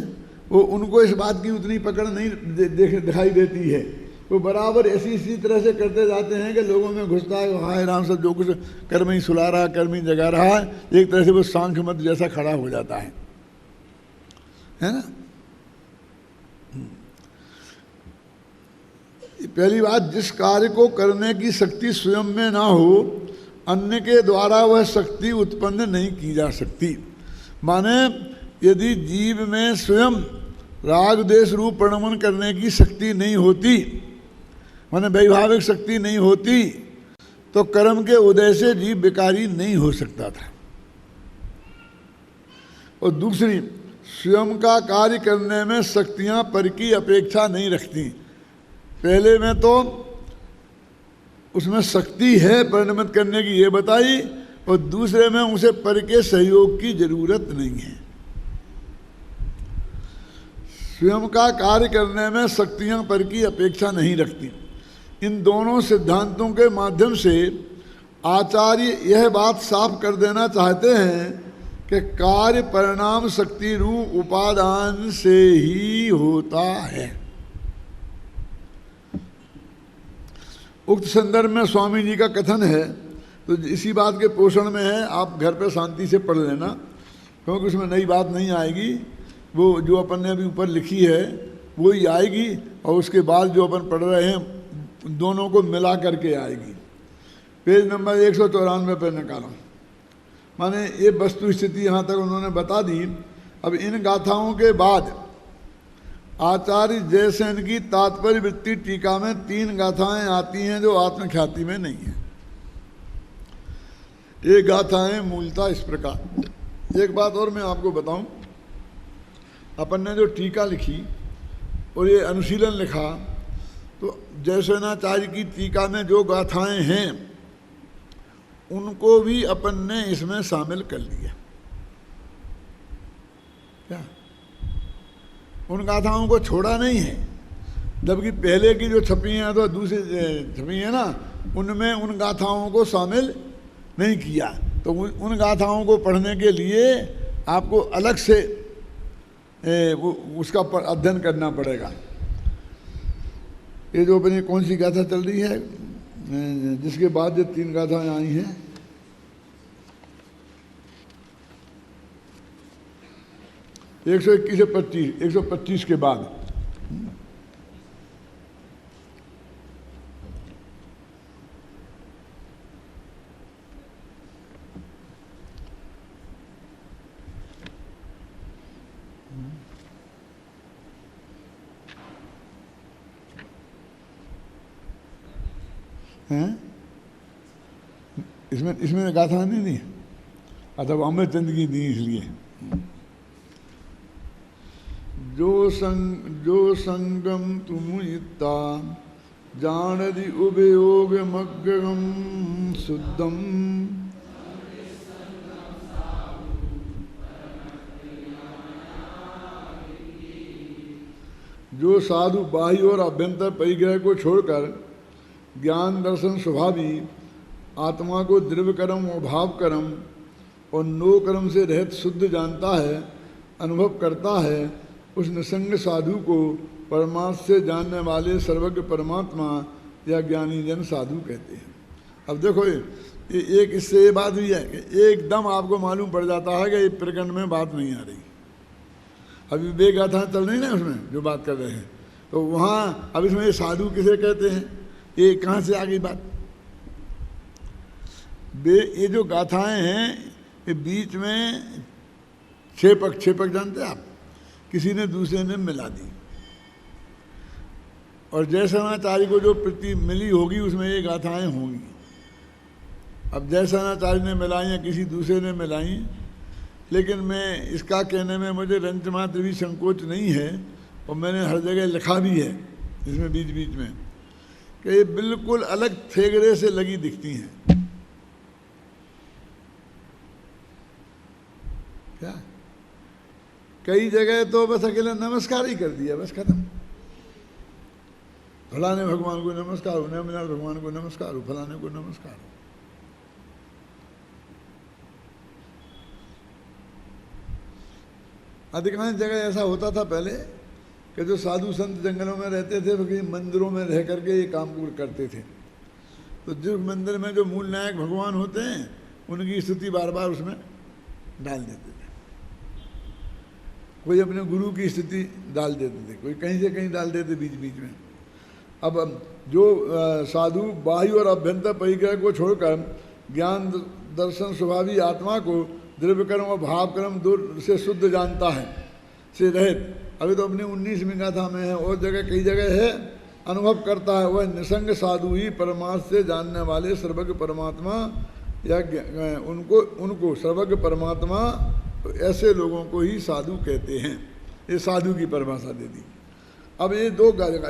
वो उनको इस बात की उतनी पकड़ नहीं दिखाई देती है। वो बराबर इसी तरह से करते जाते हैं कि लोगों में घुसता है हाय राम सब जो कुछ कर्म ही सुला रहा, कर्म ही जगा रहा है, एक तरह से वो सांख्य मत जैसा खड़ा हो जाता है ना। पहली बात, जिस कार्य को करने की शक्ति स्वयं में ना हो, अन्य के द्वारा वह शक्ति उत्पन्न नहीं की जा सकती। माने यदि जीव में स्वयं राग देश रूप प्रणमन करने की शक्ति नहीं होती, माने वैभाविक शक्ति नहीं होती, तो कर्म के उदय से जीव विकारी नहीं हो सकता था। और दूसरी, स्वयं का कार्य करने में शक्तियां पर की अपेक्षा नहीं रखती। पहले में तो उसमें शक्ति है परिणमित करने की ये बताई, और दूसरे में उसे पर के सहयोग की जरूरत नहीं है। स्वयं का कार्य करने में शक्तियां पर की अपेक्षा नहीं रखती। इन दोनों सिद्धांतों के माध्यम से आचार्य यह बात साफ कर देना चाहते हैं कि कार्य परिणाम शक्ति रूप उपादान से ही होता है। उक्त संदर्भ में स्वामी जी का कथन है, तो इसी बात के पोषण में है। आप घर पे शांति से पढ़ लेना, क्योंकि उसमें नई बात नहीं आएगी। वो जो अपन ने अभी ऊपर लिखी है वो ही आएगी, और उसके बाद जो अपन पढ़ रहे हैं दोनों को मिला करके आएगी। पेज नंबर 194 पर निकालो। माने ये वस्तु स्थिति यहाँ तक उन्होंने बता दी। अब इन गाथाओं के बाद आचार्य जयसेन की तात्पर्य वृत्ति टीका में 3 गाथाएं आती हैं जो आत्मख्याति में नहीं है। ये गाथाएं मूलतः इस प्रकार। एक बात और मैं आपको बताऊं, अपन ने जो टीका लिखी और ये अनुशीलन लिखा, तो जयसेनाचार्य की टीका में जो गाथाएं हैं उनको भी अपन ने इसमें शामिल कर लिया। क्या उन गाथाओं को छोड़ा नहीं है, जबकि पहले की जो छपी हैं तो दूसरी छपी है ना, उनमें उन गाथाओं को शामिल नहीं किया। तो उन गाथाओं को पढ़ने के लिए आपको अलग से उसका अध्ययन करना पड़ेगा। ये जो अपनी कौन सी गाथा चल रही है, जिसके बाद जो 3 गाथाएं आई हैं, एक 121 से 25, 125 के बाद हैं, इसमें गाथा नहीं दी। अच्छा, अमरचंद की दी इसलिए। जो संगम तुम इत्ता जानदि उपयोग मग्गम शुद्धम, जो साधु बाह्य और अभ्यंतर परिग्रह को छोड़कर ज्ञान दर्शन स्वभावी आत्मा को द्रव्य कर्म और भाव कर्म और नो कर्म से रहित शुद्ध जानता है, अनुभव करता है, उस निसंग साधु को परमार्थ से जानने वाले सर्वज्ञ परमात्मा या ज्ञानी जन साधु कहते हैं। अब देखो एक इससे ये बात भी है कि एकदम आपको मालूम पड़ जाता है कि ये प्रकरण में बात नहीं आ रही। अभी विवेक गाथा चल रही ना उसमें जो बात कर रहे हैं, तो वहाँ अब इसमें ये साधु किसे कहते हैं, ये कहाँ से आ गई बात। ये जो गाथाएं हैं ये बीच में 6 पक जानते हैं आप, किसी ने दूसरे ने मिला दी। और जयसेनाचार्य को जो प्रति मिली होगी उसमें ये गाथाएं होंगी। अब जयसेनाचार्य ने मिलाई या किसी दूसरे ने मिलाई, लेकिन मैं इसका कहने में मुझे रंच मात्र भी संकोच नहीं है, और मैंने हर जगह लिखा भी है इसमें बीच बीच में कि ये बिल्कुल अलग थेगड़े से लगी दिखती हैं। क्या कई जगह तो बस अकेले नमस्कार ही कर दिया, बस खत्म। फलाने भगवान को नमस्कार हो, नेमिनाथ भगवान को नमस्कार हो, फलाने को नमस्कार हो। अधिकांश जगह ऐसा होता था पहले कि जो साधु संत जंगलों में रहते थे वो कहीं मंदिरों में रह करके ये काम करते थे। तो जिस मंदिर में जो मूल नायक भगवान होते हैं उनकी स्तुति बार बार उसमें डाल देते थे। कोई अपने गुरु की स्थिति डाल देते थे, कोई कहीं से कहीं डाल देते बीच बीच में। अब जो साधु बाह्य और अभ्यंतर परिग्रह को छोड़कर ज्ञान दर्शन स्वभावी आत्मा को द्रव्य कर्म और भाव कर्म दूर से शुद्ध जानता है, से रहित, अभी तो अपनी 19वीं गाथा में है, और जगह कई जगह है, अनुभव करता है, वह निसंग साधु ही परमार्थ से जानने वाले सर्वज्ञ परमात्मा या उनको सर्वज्ञ परमात्मा, ऐसे लोगों को ही साधु कहते हैं। ये साधु की परिभाषा दे दी। अब ये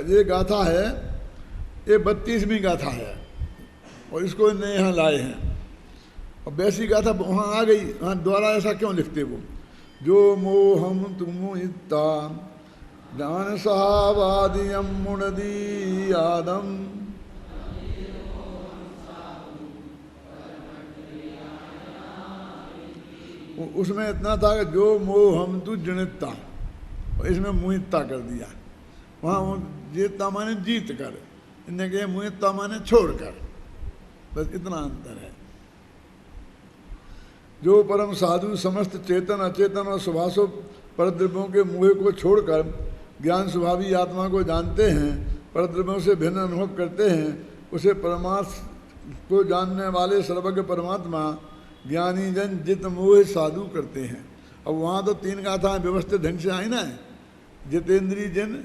ये गाथा है, ये 32वीं गाथा है, और इसको इन्हें यहाँ लाए हैं। और वैसी गाथा वहाँ आ गई, हाँ द्वारा ऐसा क्यों लिखते वो, जो मोहम तुम इत्ता ज्ञान सहावादियम मुनदी आदम, उसमें इतना था कि जो मोहम तु जनिता, और इसमें मुहिता कर दिया। वहाँ जीतता माने जीत कर, इन्हें कहे मुहिता माने छोड़ कर, बस इतना अंतर है। जो परम साधु समस्त चेतन अचेतन और शुभाशुभ परद्रव्यों के मोह को छोड़कर ज्ञान स्वभावी आत्मा को जानते हैं, परद्रव्यों से भिन्न अनुभव करते हैं, उसे परमार्थ को जानने वाले सर्वज्ञ परमात्मा ज्ञानी जन जित मोह साधु करते हैं। अब वहाँ तो 3 गाथाएं व्यवस्थित ढंग से आई ना, जितेंद्री जिन,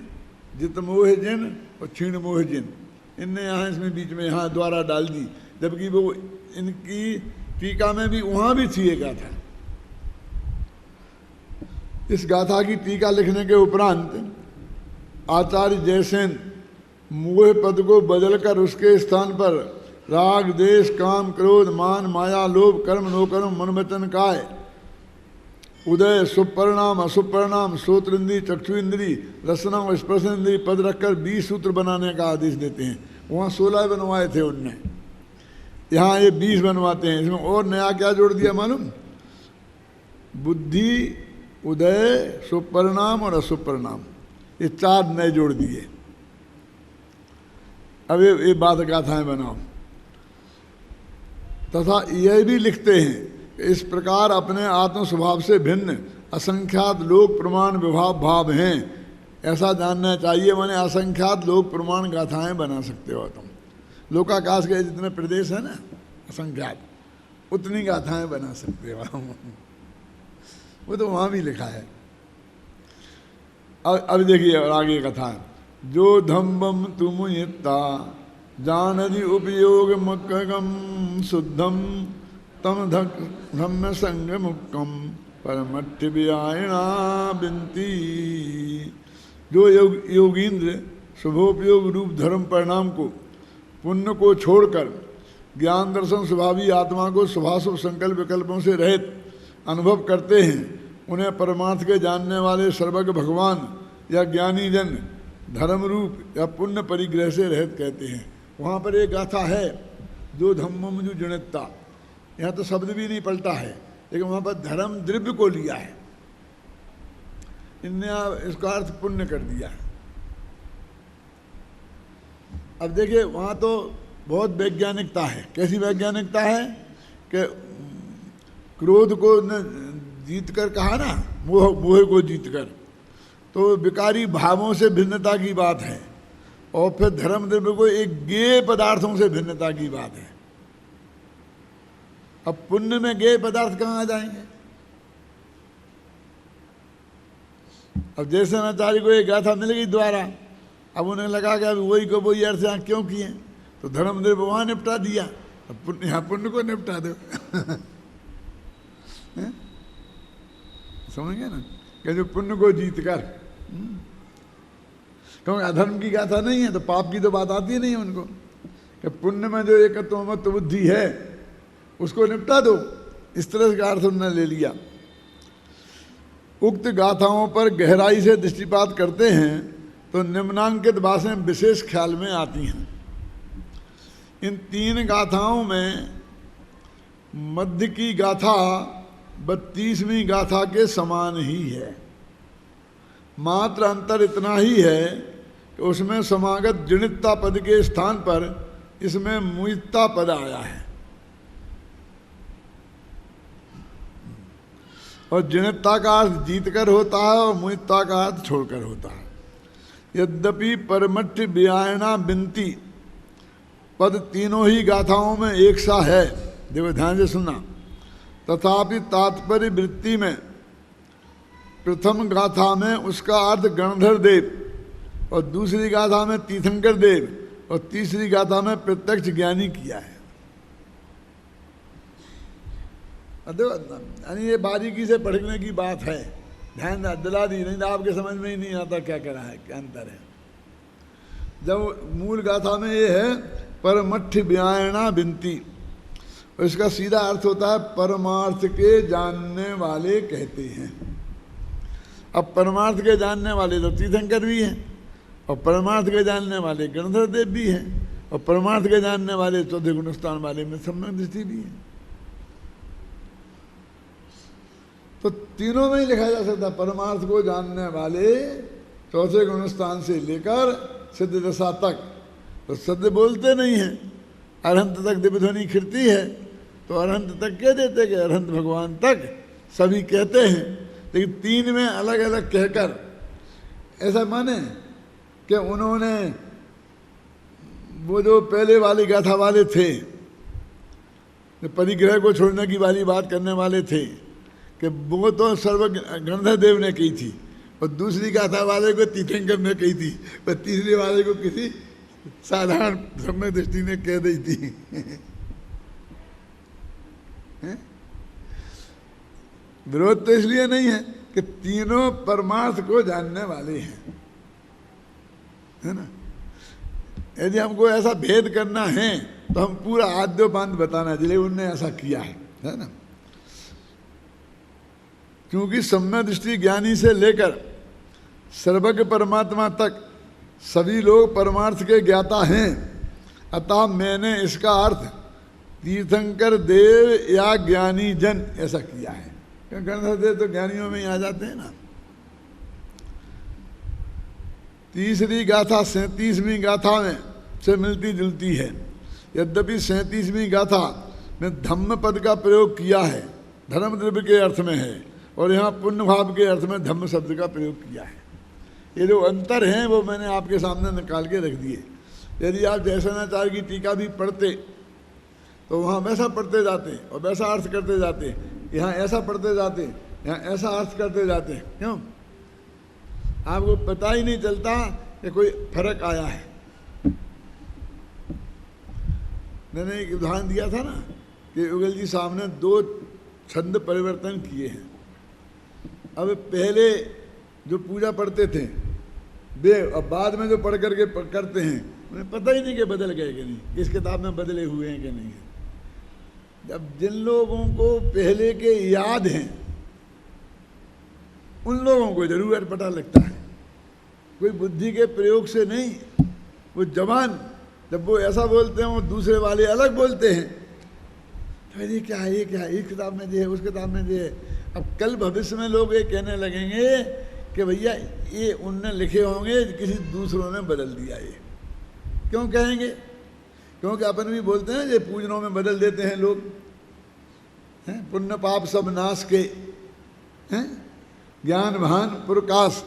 जित मोह जिन और क्षीण मोह जिन, इनने यहाँ इसमें बीच में यहाँ द्वारा डाल दी, जबकि वो इनकी टीका में भी वहाँ भी थी ये गाथा। इस गाथा की टीका लिखने के उपरांत आचार्य जयसेन मोह पद को बदलकर उसके स्थान पर राग देश काम क्रोध मान माया लोभ कर्म नोकर्म मन वचन काय उदय शुभ परिणाम अशुभ परिणाम श्रोत्र इंद्री चक्षु इंद्री रसना और स्पर्श इंद्री पद रखकर 20 सूत्र बनाने का आदेश देते हैं। वहाँ 16 बनवाए थे उनने, यहाँ ये 20 बनवाते हैं। इसमें और नया क्या जोड़ दिया मालूम, बुद्धि उदय शुभ परिणाम और अशुभ परिणाम, ये 4 नए जोड़ दिए। अब ये बात गाथाएं बनाओ। तथा यह भी लिखते हैं कि इस प्रकार अपने आत्म स्वभाव से भिन्न असंख्यात लोक प्रमाण विभाव भाव हैं, ऐसा जानना चाहिए। माने असंख्यात लोक प्रमाण गाथाएं बना सकते हो तुम। लोकाकाश के जितने प्रदेश है ना असंख्यात, उतनी गाथाएं बना सकते हो। वो तो वहाँ भी लिखा है। अब देखिए और आगे कथा, जो धम्बम तुम इत्ता जानदि उपयोग मुक्कम शुद्धम तम धम्म संग मुक्कम परमट्ठ व्यायणा बिंती। जो योगींद्र शुभोपयोग रूप धर्म परिणाम को पुण्य को छोड़कर ज्ञान दर्शन स्वभावी आत्मा को शुभाशुभ संकल्प विकल्पों से रहित अनुभव करते हैं, उन्हें परमार्थ के जानने वाले सर्वज्ञ भगवान या ज्ञानी जन धर्म रूप या पुण्य परिग्रह से रहित कहते हैं। वहाँ पर एक गाथा है, जो धम्मम जो जनिता, यहाँ तो शब्द भी नहीं पलटा है, लेकिन वहाँ पर धर्म द्रव्य को लिया है, इनने इसका अर्थ पुण्य कर दिया। अब देखिए वहाँ तो बहुत वैज्ञानिकता है। कैसी वैज्ञानिकता है कि क्रोध को न जीत कर कहा ना, मोह को जीत कर, तो विकारी भावों से भिन्नता की बात है। और फिर धर्म द्रव्य को एक गेय पदार्थों से भिन्नता की बात है। अब पुण्य में गेय पदार्थ कहाँ आ जाएंगे? अब जैसे आचार्य को एक गाथा मिल गई द्वारा, अब उन्हें लगा कि अब वही को वही अर्थ यहाँ क्यों किए, तो धर्मदेव वहाँ निपटा दिया, अब पुण्य यहाँ पुण्य को निपटा दो। समझ गए ना, कि जो पुण्य को जीत कर, क्योंकि अधर्म की गाथा नहीं है तो पाप की तो बात आती नहीं है उनको, कि पुण्य में जो एकत्व मत बुद्धि है उसको निपटा दो, इस तरह का अर्थ उन्होंने ले लिया। उक्त गाथाओं पर गहराई से दृष्टिपात करते हैं तो निम्नांकित बातें विशेष ख्याल में आती हैं। इन 3 गाथाओं में मध्य की गाथा 32वीं गाथा के समान ही है, मात्र अंतर इतना ही है कि उसमें समागत जनिता पद के स्थान पर इसमें मुइत्ता पद आया है, और जनिता का अर्थ जीतकर होता है और मुइत्ता का अर्थ छोड़कर होता है। यद्यपि परमठ व्यायना बिनती पद तीनों ही गाथाओं में एक सा है, देखो ध्यान से सुनना, तथापि तात्पर्य वृत्ति में प्रथम गाथा में उसका अर्थ गणधर देव और दूसरी गाथा में तीर्थंकर देव और तीसरी गाथा में प्रत्यक्ष ज्ञानी किया है। यानी ये बारीकी से पढ़ने की बात है, ध्यान दिला दी, नहीं तो आपके समझ में ही नहीं आता क्या करा है, क्या अंतर है। जब मूल गाथा में ये है परमठ व्यायना विनती, और इसका सीधा अर्थ होता है परमार्थ के जानने वाले कहते हैं। अब परमार्थ के जानने वाले तो तीर्थंकर भी हैं, और परमार्थ के जानने वाले गणधर देव भी हैं, और परमार्थ के जानने वाले चौथे गुणस्थान वाले में सम्यक दृष्टि भी है। तो तीनों में ही लिखा जा सकता, परमार्थ को जानने वाले चौथे गुणस्थान से लेकर सिद्ध दशा तक। तो सद्य बोलते नहीं हैं, अरहंत तक दिव्यध्वनि खिरती है, तो अरहंत तक कह देते कि अरहंत भगवान तक सभी कहते हैं, लेकिन 3 में अलग अलग कहकर ऐसा माने कि उन्होंने वो जो पहले वाली गाथा वाले थे, जो परिग्रह को छोड़ने की वाली बात करने वाले थे, कि वो तो सर्व गणधर देव ने कही थी, और दूसरी गाथा वाले को तीर्थंकर ने कही थी, पर तीसरे वाले को किसी साधारण सम्यक दृष्टि ने कह दी थी। विरोध तो इसलिए नहीं है कि तीनों परमार्थ को जानने वाले हैं, है ना। यदि हमको ऐसा भेद करना है तो हम पूरा आद्योपांत बताना चाहिए उनने ऐसा किया है ना। क्योंकि सम्यक दृष्टि ज्ञानी से लेकर सर्वज्ञ परमात्मा तक सभी लोग परमार्थ के ज्ञाता हैं, अतः मैंने इसका अर्थ तीर्थंकर देव या ज्ञानी जन ऐसा किया है। क्योंकि गणधर देव तो ज्ञानियों में ही आ जाते हैं ना। तीसरी गाथा 37वीं गाथा में से मिलती जुलती है, यद्यपि 37वीं गाथा में धम्म पद का प्रयोग किया है, धर्म द्रव्य के अर्थ में है, और यहाँ पुण्य भाव के अर्थ में धम्म शब्द का प्रयोग किया है। ये जो अंतर हैं वो मैंने आपके सामने निकाल के रख दिए। यदि आप जयसेनाचार्य की टीका भी पढ़ते तो वहाँ वैसा पढ़ते जाते और वैसा अर्थ करते जाते, यहाँ ऐसा पढ़ते जाते, यहाँ ऐसा अर्थ करते जाते। क्यों? आपको पता ही नहीं चलता कि कोई फर्क आया है। मैंने एक उदाहरण दिया था ना कि युगल जी साहब ने 2 छंद परिवर्तन किए हैं। अब पहले जो पूजा पढ़ते थे वे, अब बाद में जो पढ़ करके करते हैं उन्हें पता ही नहीं कि बदल गए कि नहीं, किस किताब में बदले हुए हैं कि नहीं। जब जिन लोगों को पहले के याद हैं उन लोगों को जरूर पता लगता है, कोई बुद्धि के प्रयोग से नहीं। वो जवान जब वो ऐसा बोलते हैं वो दूसरे वाले अलग बोलते हैं, तो ये क्या है, ये क्या है, इस किताब में ये है, उस किताब में ये है। अब कल भविष्य में लोग ये कहने लगेंगे कि भैया ये उनने लिखे होंगे, किसी दूसरों ने बदल दिया। ये क्यों कहेंगे? क्योंकि अपन भी बोलते हैं ये पूजनों में बदल देते हैं लोग, हैं पुण्य पाप सब नाश के, हैं ज्ञान भान प्रकाश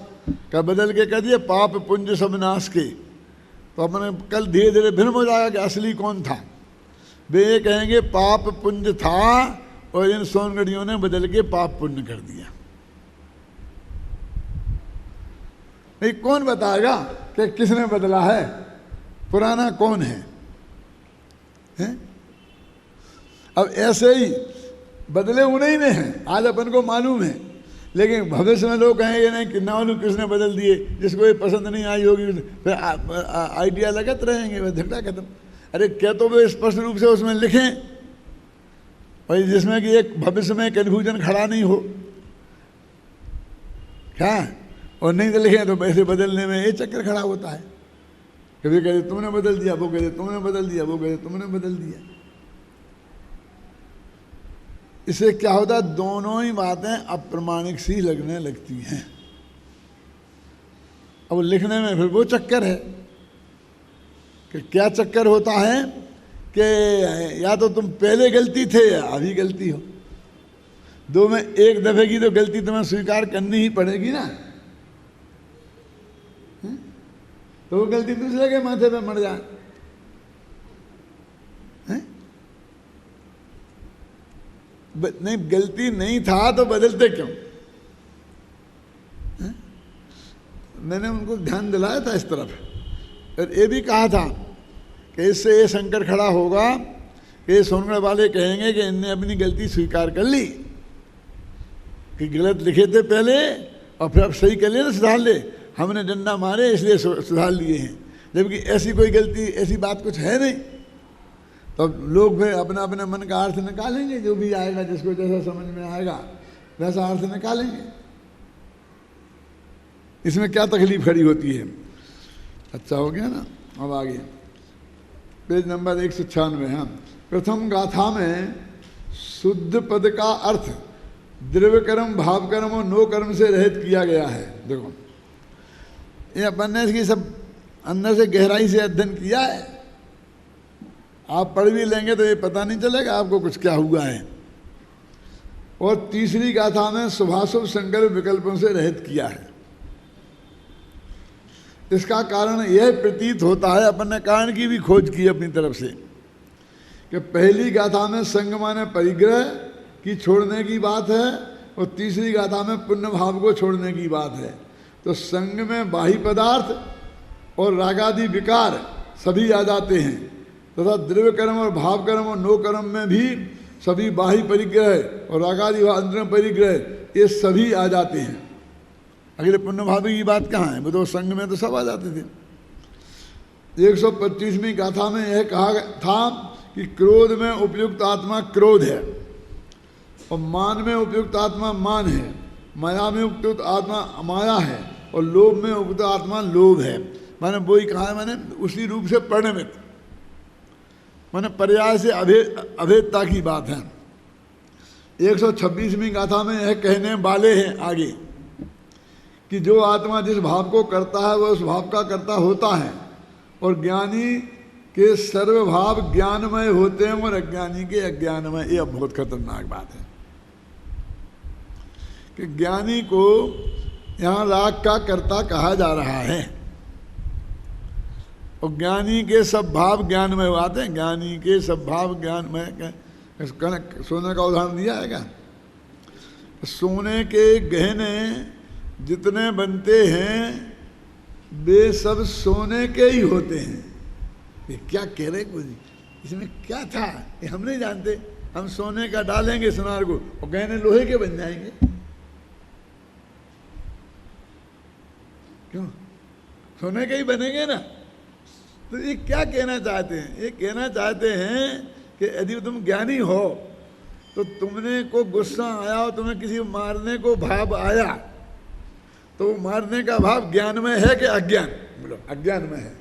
का बदल के कह दिए पाप पुंज सब नाश के। तो अपने कल धीरे धीरे भ्रम हो जाएगा कि असली कौन था। वे ये कहेंगे पाप पुंज था और इन सोनगढ़ियों ने बदल के पाप पुण्य कर दिया। भाई कौन बताएगा कि किसने बदला है, पुराना कौन है? हैं? अब ऐसे ही बदले उन्हीं ने हैं, आज अपन को मालूम है, लेकिन भविष्य में लोग कहेंगे नहीं कि ना मालूम किसने बदल दिए, जिसको ये पसंद नहीं आई होगी फिर आइडिया लगत रहेंगे, वह झगड़ा खत्म। अरे क्या तो वे स्पष्ट रूप से उसमें लिखें भाई, जिसमें कि एक भविष्य में कन्फ्यूजन खड़ा नहीं हो क्या, और नहीं तो लिखें तो ऐसे बदलने में ये चक्कर खड़ा होता है। कभी कहते तुमने बदल दिया, वो कहते तुमने बदल दिया, वो कहते तुमने बदल दिया। इससे क्या होता है, दोनों ही बातें अप्रमाणिक सी लगने लगती हैं। अब लिखने में फिर वो चक्कर है कि क्या चक्कर होता है कि या तो तुम पहले गलती थे या अभी गलती हो, दो में एक दफे की तो गलती तुम्हें स्वीकार करनी ही पड़ेगी ना। तो वो गलती दूसरे के माथे पे मर जाए। नहीं, गलती नहीं था तो बदलते क्यों? मैंने उनको ध्यान दिलाया था इस तरफ, और ये भी कहा था कि इससे ये संकट खड़ा होगा कि सोनगढ़ वाले कहेंगे कि इनने अपनी गलती स्वीकार कर ली कि गलत लिखे थे पहले और फिर अब सही कर लिया ना, सुधार ले, हमने डंडा मारे इसलिए सुधार लिए हैं, जबकि ऐसी कोई गलती, ऐसी बात कुछ है नहीं। तो लोग फिर अपना अपने मन का अर्थ निकालेंगे, जो भी आएगा, जिसको जैसा समझ में आएगा वैसा अर्थ निकालेंगे। इसमें क्या तकलीफ खड़ी होती है? अच्छा हो गया ना। अब आगे पेज नंबर 196 है। प्रथम गाथा में शुद्ध पद का अर्थ द्रव्य कर्म, भाव कर्म और नो कर्म से रहित किया गया है। देखो ये अपन ने इसकी सब अंदर से गहराई से अध्ययन किया है, आप पढ़ भी लेंगे तो ये पता नहीं चलेगा आपको कुछ क्या हुआ है। और तीसरी गाथा में शुभाशुभ संकल्प विकल्पों से रहित किया है। इसका कारण यह प्रतीत होता है, अपन ने कारण की भी खोज की अपनी तरफ से, कि पहली गाथा में संग माने परिग्रह की छोड़ने की बात है और तीसरी गाथा में पुण्य भाव को छोड़ने की बात है। तो संग में बाह्य पदार्थ और रागादि विकार सभी आ जाते हैं, तथा द्रव्य कर्म और भाव कर्म और नो कर्म में भी सभी बाह्य परिग्रह और रागादि अंतरंग परिग्रह ये सभी आ जाते हैं। अगले पुण्य भाव की बात कहाँ है? वो तो संग में तो सब आ जाते थे। 125वीं गाथा में यह कहा था कि क्रोध में उपयुक्त आत्मा क्रोध है, और मान में उपयुक्त आत्मा मान है, माया में उपयुक्त आत्मा माया है, और लोभ में उपयुक्त आत्मा लोभ है। मैंने वही कहा है, मैंने उसी रूप से परिणमित, मैंने पर्याय से अभेदता की बात है। 126वीं गाथा में यह कहने वाले हैं आगे कि जो आत्मा जिस भाव को करता है वह उस भाव का कर्ता होता है, और ज्ञानी के सर्वभाव ज्ञानमय होते हैं और अज्ञानी के अज्ञानमय। ये बहुत खतरनाक बात है कि ज्ञानी को यहाँ राग का कर्ता कहा जा रहा है, और ज्ञानी के सब भाव ज्ञानमय आते हैं। ज्ञानी के सब भाव ज्ञानमय, सोने का उदाहरण दिया है क्या? सोने के गहने जितने बनते हैं वे सब सोने के ही होते हैं। ये क्या कह रहे कुछ, इसमें क्या था ये हम नहीं जानते। हम सोने का डालेंगे सुनार को और गहने लोहे के बन जाएंगे, क्यों? सोने के ही बनेंगे ना। तो ये क्या कहना चाहते हैं? ये कहना चाहते हैं कि यदि तुम ज्ञानी हो तो तुमने को गुस्सा आया और तुम्हें किसी को मारने को भाव आया, तो मारने का भाव ज्ञान में है कि अज्ञान? बोलो अज्ञान में है।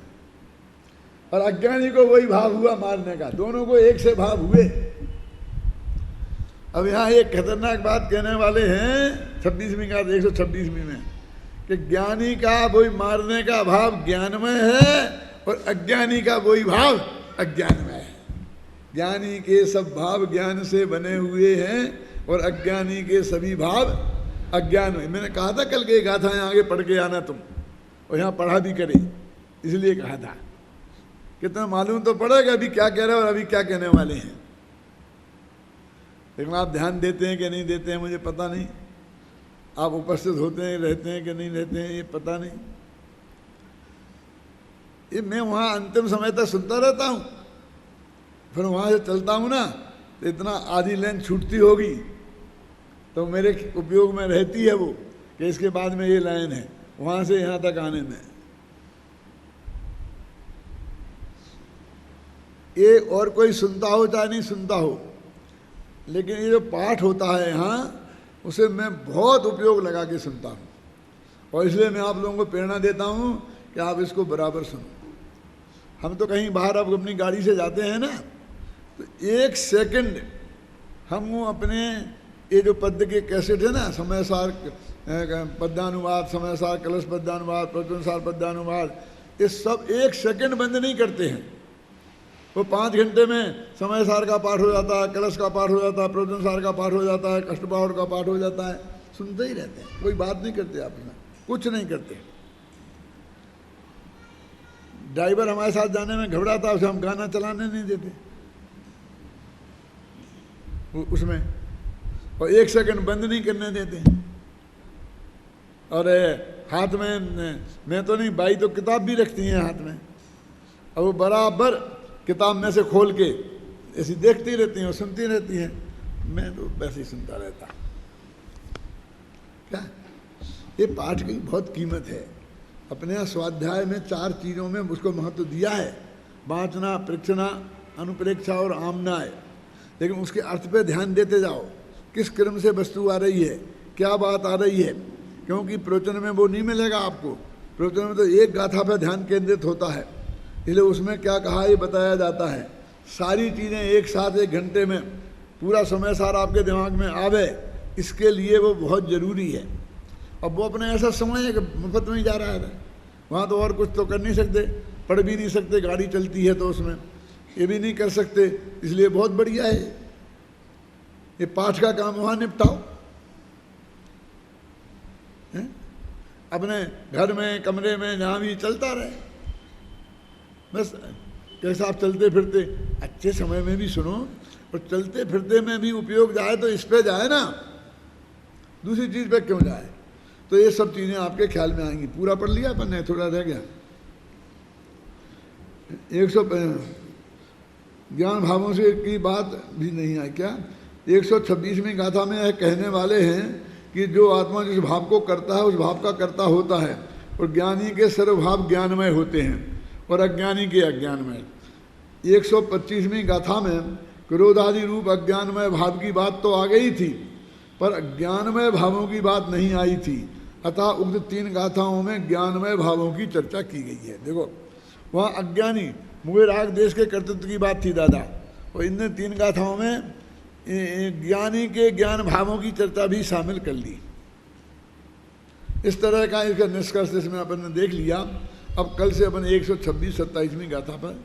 और अज्ञानी को वही भाव हुआ मारने का, दोनों को एक से भाव हुए। अब यहाँ एक खतरनाक बात कहने वाले हैं 26वीं का 126वीं में कि ज्ञानी का वही मारने का भाव ज्ञान में है और अज्ञानी का वही भाव अज्ञान में है। ज्ञानी के सब भाव ज्ञान से बने हुए हैं और अज्ञानी के सभी भाव अज्ञान में। मैंने कहा था कल के गाथा यहाँ आगे पढ़ के आना तुम, और यहाँ पढ़ा भी करे, इसलिए कहा था। कितना मालूम तो पड़ेगा अभी क्या कह रहे हैं और अभी क्या कहने वाले हैं, लेकिन आप ध्यान देते हैं कि नहीं देते हैं मुझे पता नहीं। आप उपस्थित होते हैं, रहते हैं कि नहीं रहते हैं, ये पता नहीं। ये मैं वहाँ अंतिम समय तक सुनता रहता हूँ, फिर वहाँ से चलता हूँ ना तो इतना आधी लाइन छूटती होगी तो मेरे उपयोग में रहती है वो कि इसके बाद में ये लाइन है वहाँ से यहाँ तक आने में। ये और कोई सुनता हो चाहे नहीं सुनता हो, लेकिन ये जो पाठ होता है यहाँ उसे मैं बहुत उपयोग लगा के सुनता हूँ, और इसलिए मैं आप लोगों को प्रेरणा देता हूँ कि आप इसको बराबर सुनो। हम तो कहीं बाहर अब अपनी गाड़ी से जाते हैं ना, तो 1 सेकंड हम अपने ये जो पद्य के कैसेट है ना, समय सार पद्यानुवाद, समय सार कलश पद्यानुवाद, प्रवचन सार पद्यानुवाद, ये सब 1 सेकंड बंद नहीं करते हैं। वो 5 घंटे में समय सार का पाठ हो जाता है, कलश का पाठ हो जाता है, प्रवचन सार का पाठ हो जाता है, कष्टपावड़ का पाठ हो जाता है, सुनते ही रहते हैं, कोई बात नहीं करते, आप कुछ नहीं करते। ड्राइवर हमारे साथ जाने में घबराता, उसे हम गाना चलाने नहीं देते उसमें, और 1 सेकंड बंद नहीं करने देते। और हाथ में, मैं तो नहीं, बाई तो किताब भी रखती हैं हाथ में, और वो बराबर किताब में से खोल के ऐसी देखती रहती हैं और सुनती रहती हैं। मैं तो वैसे ही सुनता रहता। क्या ये पाठ की बहुत कीमत है। अपने स्वाध्याय में 4 चीज़ों में उसको महत्व दिया है, वाचना, प्रेक्षणा, अनुप्रेक्षा और आमनाय। लेकिन उसके अर्थ पे ध्यान देते जाओ, किस क्रम से वस्तु आ रही है, क्या बात आ रही है, क्योंकि प्रवचन में वो नहीं मिलेगा आपको। प्रवचन में तो एक गाथा पर ध्यान केंद्रित होता है, इसलिए उसमें क्या कहा ये बताया जाता है। सारी चीज़ें एक साथ 1 घंटे में पूरा समय सार आपके दिमाग में आवे, इसके लिए वो बहुत ज़रूरी है। अब वो अपने ऐसा समय है कि मुफ्त में ही जा रहा है, वहाँ तो और कुछ तो कर नहीं सकते, पढ़ भी नहीं सकते, गाड़ी चलती है तो उसमें ये भी नहीं कर सकते, इसलिए बहुत बढ़िया है ये पाठ का काम वहाँ निपटाओ। अपने घर में, कमरे में, जहाँ भी चलता रहे, बस कैसा आप चलते फिरते अच्छे समय में भी सुनो, और चलते फिरते में भी उपयोग जाए तो इस पे जाए ना, दूसरी चीज़ पे क्यों जाए। तो ये सब चीज़ें आपके ख्याल में आएंगी। पूरा पढ़ लिया अपन ने, थोड़ा रह गया। 100 ज्ञान भावों से की बात भी नहीं है क्या। 126वीं गाथा में यह कहने वाले हैं कि जो आत्मा जिस भाव को करता है उस भाव का कर्ता होता है, और ज्ञानी के सर्वभाव ज्ञानमय होते हैं और अज्ञानी के अज्ञानमय। 125वीं गाथा में क्रोध आदि रूप अज्ञानमय भाव की बात तो आ गई थी, पर ज्ञानमय भावों की बात नहीं आई थी। अतः उक्त 3 गाथाओं में ज्ञानमय भावों की चर्चा की गई है। देखो वहाँ अज्ञानी मुझे राग देश के कर्तृत्व की बात थी दादा, और इन 3 गाथाओं में ज्ञानी के ज्ञान भावों की चर्चा भी शामिल कर ली। इस तरह का इसका निष्कर्ष इसमें अपन ने देख लिया। अब कल से अपन 126-27वीं गाथा पर